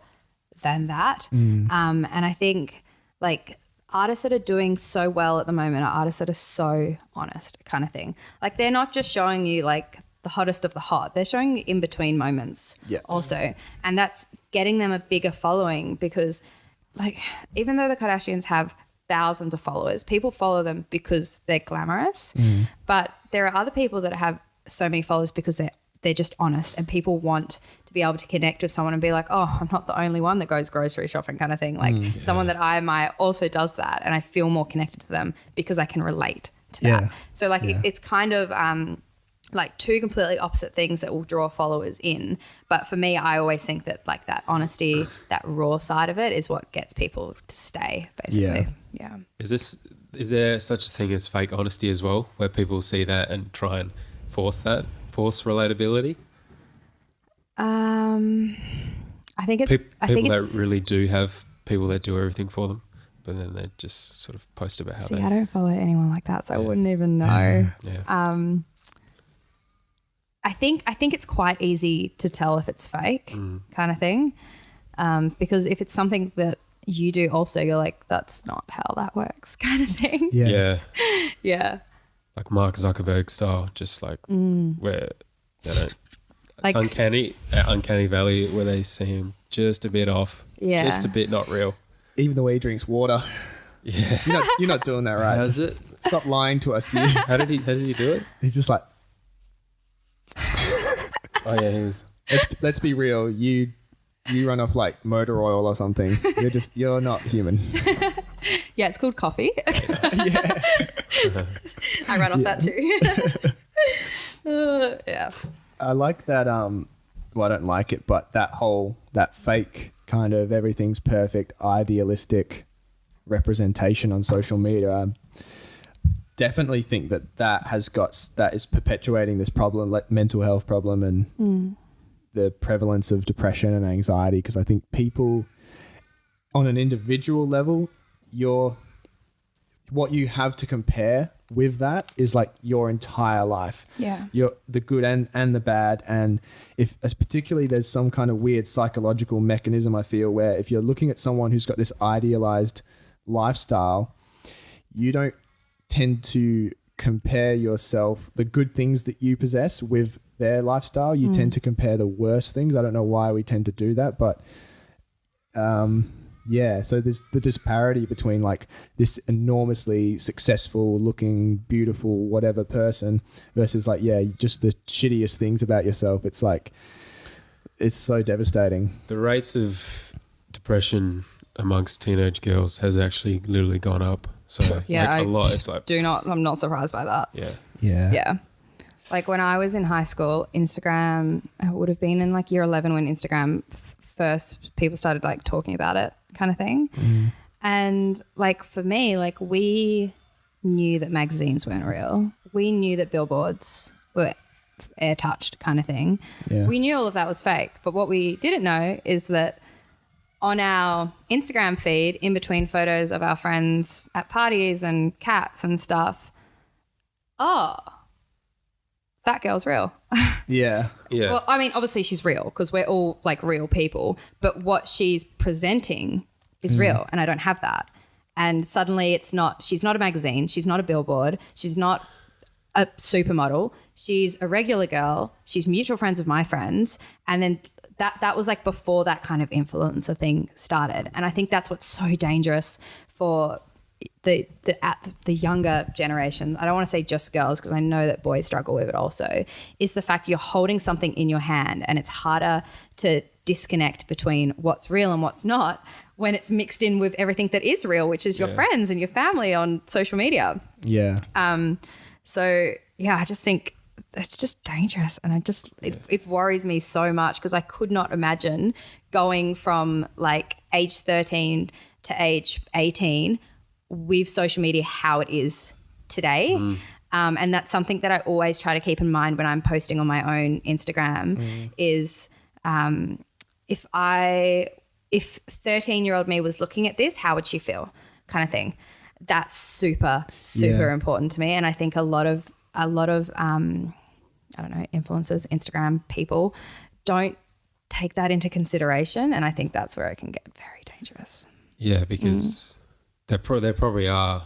than that. And I think like artists that are doing so well at the moment are artists that are so honest, kind of thing. Like they're not just showing you like the hottest of the hot, they're showing you in between moments also. And that's getting them a bigger following because like even though the Kardashians have thousands of followers, people follow them because they're glamorous. But there are other people that have so many followers because they're just honest, and people want to be able to connect with someone and be like, oh, I'm not the only one that goes grocery shopping kind of thing. Like someone that I admire also does that, and I feel more connected to them because I can relate to that. So like it's kind of like two completely opposite things that will draw followers in. But for me, I always think that like that honesty, that raw side of it is what gets people to stay, basically. Yeah. Is there such a thing as fake honesty as well, where people see that and try and force relatability? I think it's people that really do have people that do everything for them, but then they just sort of post about how I don't follow anyone like that, so I wouldn't even know. I think it's quite easy to tell if it's fake kind of thing, because if it's something that you do also, you're like, that's not how that works kind of thing. Yeah. Like Mark Zuckerberg style, just like where they don't. It's Like uncanny valley where they seem just a bit off, just a bit not real. even the way he drinks water. Yeah, You're not doing that right. How's it? Stop lying to us. You. How did he do it? He's just like, Oh yeah, he was. let's be real. You you run off like motor oil or something. You're not human. Yeah, it's called coffee. Yeah. I run off that too. Yeah. I like that. Well, I don't like it, but that fake kind of everything's perfect, idealistic representation on social media. I definitely think that is perpetuating this problem, like mental health problem, and the prevalence of depression and anxiety. Because I think people, on an individual level, what you have to compare with that is like your entire life. Yeah. The good and the bad. And as particularly there's some kind of weird psychological mechanism, I feel, where if you're looking at someone who's got this idealized lifestyle, you don't tend to compare yourself, the good things that you possess, with their lifestyle. You tend to compare the worst things. I don't know why we tend to do that, but yeah, so there's the disparity between like this enormously successful looking, beautiful, whatever person versus like, yeah, just the shittiest things about yourself. It's like, it's so devastating. The rates of depression amongst teenage girls has actually literally gone up. So Yeah, like a lot. It's like, I'm not surprised by that. yeah. Yeah. Yeah. Like when I was in high school, Instagram, I would have been in like year 11 when Instagram first people started like talking about it kind of thing. And like for me, like we knew that magazines weren't real. We knew that billboards were air touched kind of thing. Yeah. We knew all of that was fake. But what we didn't know is that on our Instagram feed, in between photos of our friends at parties and cats and stuff, that girl's real. Yeah. Yeah. Well, I mean, obviously she's real because we're all like real people, but what she's presenting is real and I don't have that. And suddenly she's not a magazine, she's not a billboard, she's not a supermodel, she's a regular girl, she's mutual friends with my friends. And then that was like before that kind of influencer thing started. And I think that's what's so dangerous for the younger generation. I don't want to say just girls because I know that boys struggle with it also, is the fact you're holding something in your hand and it's harder to disconnect between what's real and what's not when it's mixed in with everything that is real, which is your friends and your family on social media. Yeah. So yeah, I just think it's just dangerous, and it worries me so much because I could not imagine going from like age 13 to age 18 with social media how it is today. And that's something that I always try to keep in mind when I'm posting on my own Instagram is if 13-year-old me was looking at this, how would she feel, kind of thing. That's super important to me. And I think a lot of I don't know, influencers, Instagram people don't take that into consideration. And I think that's where it can get very dangerous. Yeah, because they probably are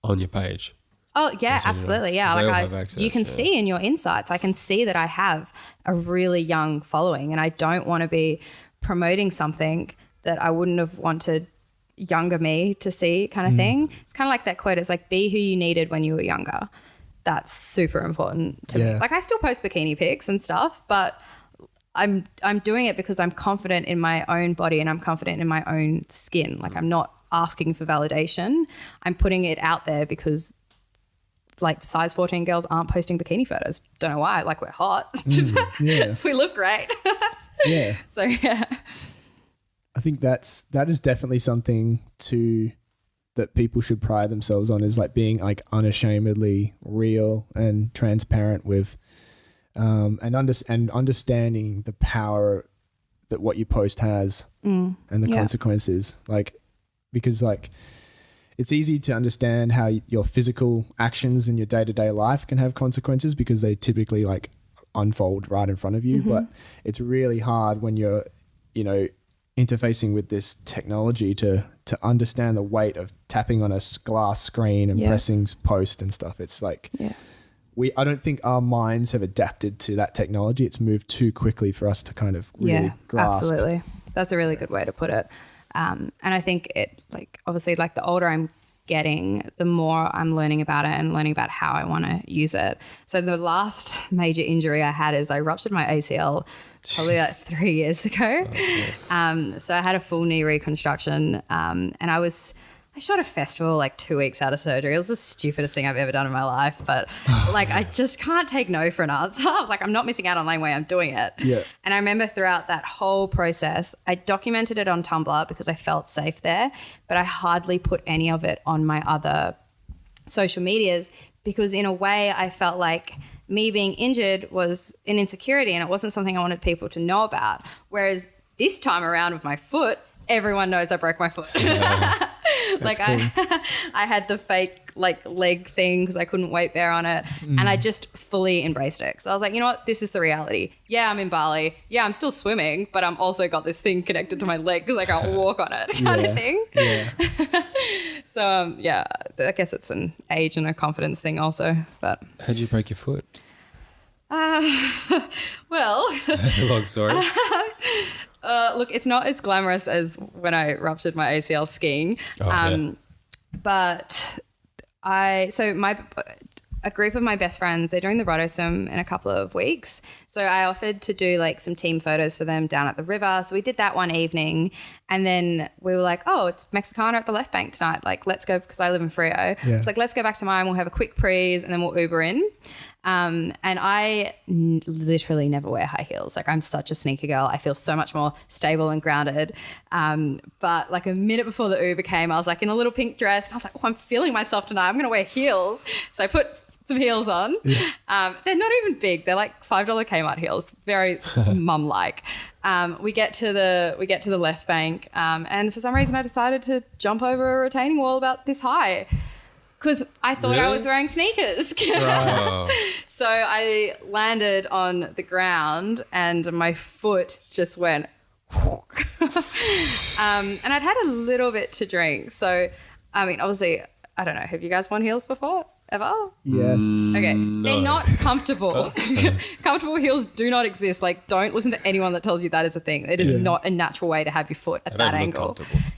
on your page. Oh yeah, absolutely. Yeah. Like you can see in your insights, I can see that I have a really young following and I don't want to be promoting something that I wouldn't have wanted younger me to see, kind of thing. It's kind of like that quote. It's like, be who you needed when you were younger. That's super important to me. Like I still post bikini pics and stuff, but I'm doing it because I'm confident in my own body and I'm confident in my own skin. Like I'm not asking for validation. I'm putting it out there because like size 14 girls aren't posting bikini photos. Don't know why. Like we're hot. We look great. Yeah. So yeah. I think that is definitely something that people should pride themselves on, is like being like unashamedly real and transparent with, and understanding the power that what you post has and the consequences. Like, because like it's easy to understand how your physical actions in your day-to-day life can have consequences because they typically like unfold right in front of you. But it's really hard when you're, interfacing with this technology to understand the weight of tapping on a glass screen and pressing post and stuff. It's like, I don't think our minds have adapted to that technology. It's moved too quickly for us to kind of really grasp. Absolutely. That's a really good way to put it. And I think it, like, obviously, like the older I'm getting, the more I'm learning about it and learning about how I want to use it. So the last major injury I had is I ruptured my ACL probably like 3 years ago. So I had a full knee reconstruction, and I shot a festival like 2 weeks out of surgery. It was the stupidest thing I've ever done in my life, but like I just can't take no for an answer. I was like, I'm not missing out on Laneway, I'm doing it. Yeah. And I remember throughout that whole process, I documented it on Tumblr because I felt safe there, but I hardly put any of it on my other social medias because in a way I felt like me being injured was an insecurity and it wasn't something I wanted people to know about. Whereas this time around with my foot, everyone knows I broke my foot. Like cool. I had the fake like leg thing because I couldn't weight bear on it, and I just fully embraced it. So I was like, you know what, this is the reality. Yeah, I'm in Bali. Yeah, I'm still swimming, but I'm also got this thing connected to my leg because I can't walk on it, kind of thing. Yeah. So yeah, I guess it's an age and a confidence thing also. But how'd you break your foot? Well, long story. Look, it's not as glamorous as when I ruptured my ACL skiing. But a group of my best friends, they're doing the Rotoswim in a couple of weeks. So I offered to do like some team photos for them down at the river. So we did that one evening. And then we were like, oh, it's Mexicana at the left bank tonight. Like, let's go, because I live in Frio. Yeah. It's like, let's go back to mine. We'll have a quick prees and then we'll Uber in. And I literally never wear high heels. Like I'm such a sneaker girl. I feel so much more stable and grounded. But like a minute before the Uber came, I was like in a little pink dress. And I was like, oh, I'm feeling myself tonight. I'm going to wear heels. So I put some heels on. Yeah. They're not even big. They're like $5 Kmart heels. Very mum-like. We get to the left bank. And for some reason I decided to jump over a retaining wall about this high. Because I thought I was wearing sneakers. Right. So I landed on the ground and my foot just went and I'd had a little bit to drink. So, I mean, obviously, I don't know. Have you guys worn heels before? Ever? Yes. Okay. No. They're not comfortable. Comfortable heels do not exist. Like, don't listen to anyone that tells you that is a thing. It is not a natural way to have your foot at that angle.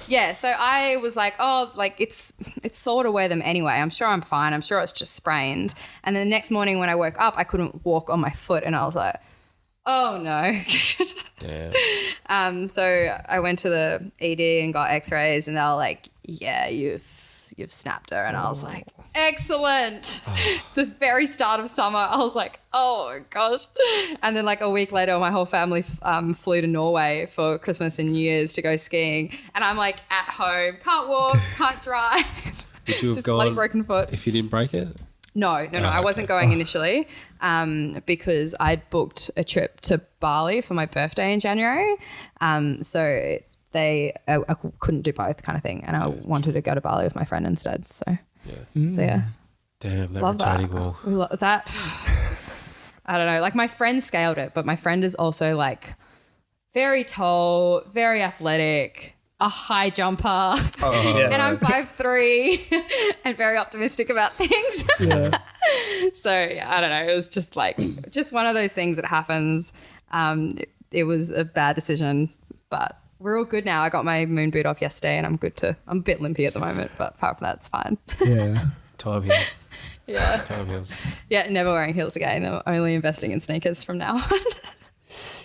Yeah. So I was like, oh, like it's sore to wear them anyway. I'm sure I'm fine. I'm sure it's just sprained. And then the next morning when I woke up, I couldn't walk on my foot and I was like, oh no. Damn. So I went to the ED and got x-rays and they were like, yeah, you've snapped her. And I was like, excellent. The very start of summer, I was like, oh my gosh. And then like a week later, my whole family flew to Norway for Christmas and New Year's to go skiing. And I'm like at home, can't walk, can't drive. Would you have Just gone bloody broken foot. if you didn't break it? No, I wasn't going initially because I'd booked a trip to Bali for my birthday in January. So I couldn't do both kind of thing. And I wanted to go to Bali with my friend instead. So yeah. Damn, that Love retaining that. wall. We love that. I don't know. Like my friend scaled it, but my friend is also like very tall, very athletic, a high jumper. And I'm 5'3" and very optimistic about things. Yeah. So yeah, I don't know. It was just one of those things that happens. It was a bad decision, but we're all good now. I got my moon boot off yesterday and I'm a bit limpy at the moment, but apart from that, it's fine. Yeah. Time heals. Yeah. Time heals. Yeah, never wearing heels again. I'm only investing in sneakers from now on.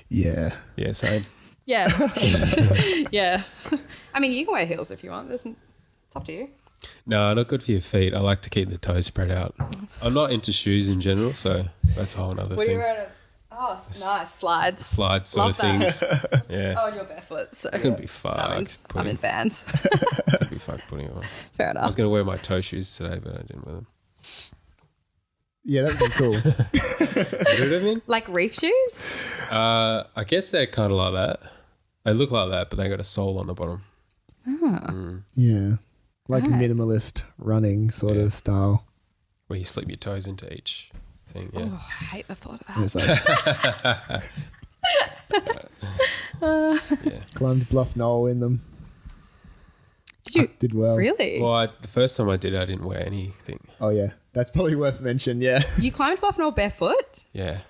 Yeah. Yeah, same. Yeah. Yeah. I mean, you can wear heels if you want. It's up to you. No, not good for your feet. I like to keep the toes spread out. I'm not into shoes in general, so that's a whole other What are thing. you wearing? Oh, nice. Slides. Slide sort Love of that. things. Yeah. Oh, and you're barefoot. So Could be fucked. I'm in Vans. Could be fucked putting it on. Fair I enough. was going to wear my toe shoes today, but I didn't wear them. Yeah, that'd be cool. You know what I mean? Like reef shoes? I guess they're kind of like that. They look like that, but they got a sole on the bottom. Yeah. Like Right. minimalist running sort of style. Where you slip your toes into each thing, yeah. Oh, I hate the thought of that. And it's like climbed Bluff Knoll in them. Did you Did well. really? Well, the first time I did it, I didn't wear anything. Oh yeah, that's probably worth mention. Yeah. You climbed Bluff Knoll barefoot? Yeah.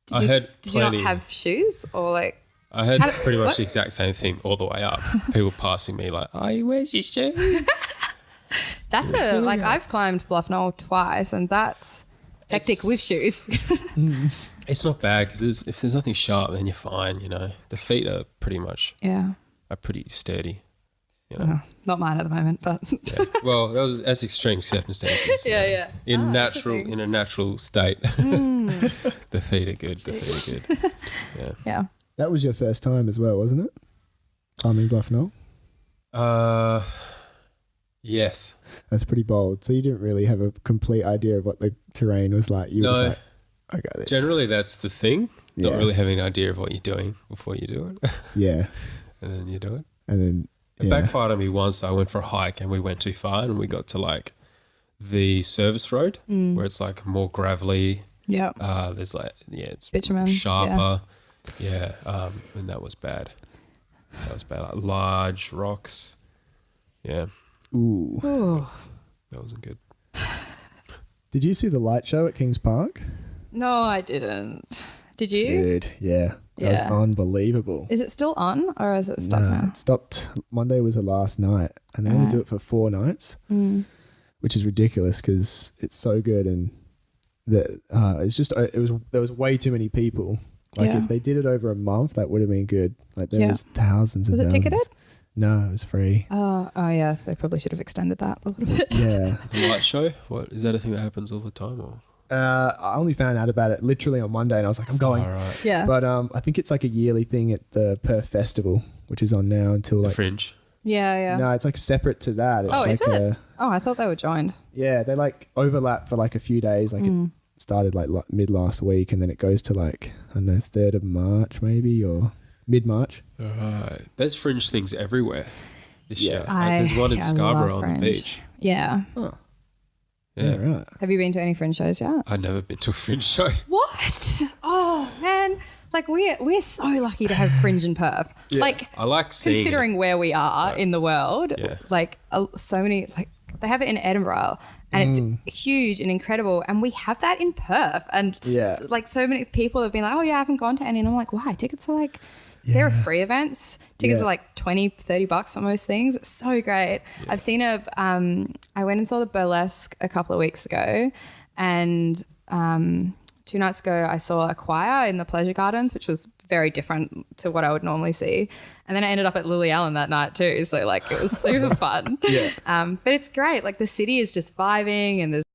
Did you not have shoes or like? I had How- pretty much what? the exact same thing all the way up. People passing me like, "Oh, where's your shoes?" That's I've climbed Bluff Knoll twice, and that's hectic with shoes. It's not bad because if there's nothing sharp, then you're fine. You know, the feet are pretty sturdy. You know, not mine at the moment, but yeah. Well, that's extreme circumstances. yeah. In a natural state, the feet are good. The feet are good. Yeah. That was your first time as well, wasn't it? Climbing Bluff Knoll? Yes. That's pretty bold. So you didn't really have a complete idea of what the terrain was like. You were just like, I got this. Generally, that's the thing. Yeah. Not really having an idea of what you're doing before you do it. Yeah. And then you do it. And then It backfired on me once. I went for a hike and we went too far and we got to like the service road where it's like more gravelly. Yeah. There's like, it's bitumen, sharper. Yeah. And that was bad. Like large rocks. Yeah. Ooh. That wasn't good. Did you see the light show at Kings Park? No, I didn't. Did you? Dude, yeah. That was unbelievable. Is it still on or is it stopped now? It stopped. Monday was the last night and they only do it for 4 nights, which is ridiculous because it's so good and it's just, there was way too many people. Like if they did it over a month, that would have been good. Like there was thousands and thousands. Was it ticketed? No, it was free. Oh yeah. They probably should have extended that a little bit. Yeah. The light show? What is that a thing that happens all the time or? I only found out about it literally on Monday and I was like, I'm going. All right. Yeah. But I think it's like a yearly thing at the Perth Festival, which is on now until The like... Fringe. Yeah. No, it's like separate to that. It's Is like it? I thought they were joined. Yeah, they like overlap for like a few days. Like it started like mid last week and then it goes to like, I don't know, 3rd of March maybe or mid-March. All right. There's Fringe things everywhere this year. I There's one in Scarborough love on the Fringe. beach. Yeah. Oh. Yeah. Right. Have you been to any Fringe shows yet? I've never been to a Fringe show. What? Oh man, like we're so lucky to have Fringe in Perth. Yeah. Like I like seeing considering where we are in the world. Yeah. Like so many like they have it in Edinburgh and it's huge and incredible, and we have that in Perth. And like so many people have been like, oh yeah, I haven't gone to any, and I'm like, why? Tickets are like. There are free events. Tickets are like $20-$30 on most things. It's so great. Yeah. I've seen I went and saw the burlesque a couple of weeks ago, and 2 nights ago I saw a choir in the Pleasure Gardens, which was very different to what I would normally see. And then I ended up at Lily Allen that night too. So like it was super fun. But it's great. Like the city is just vibing and there's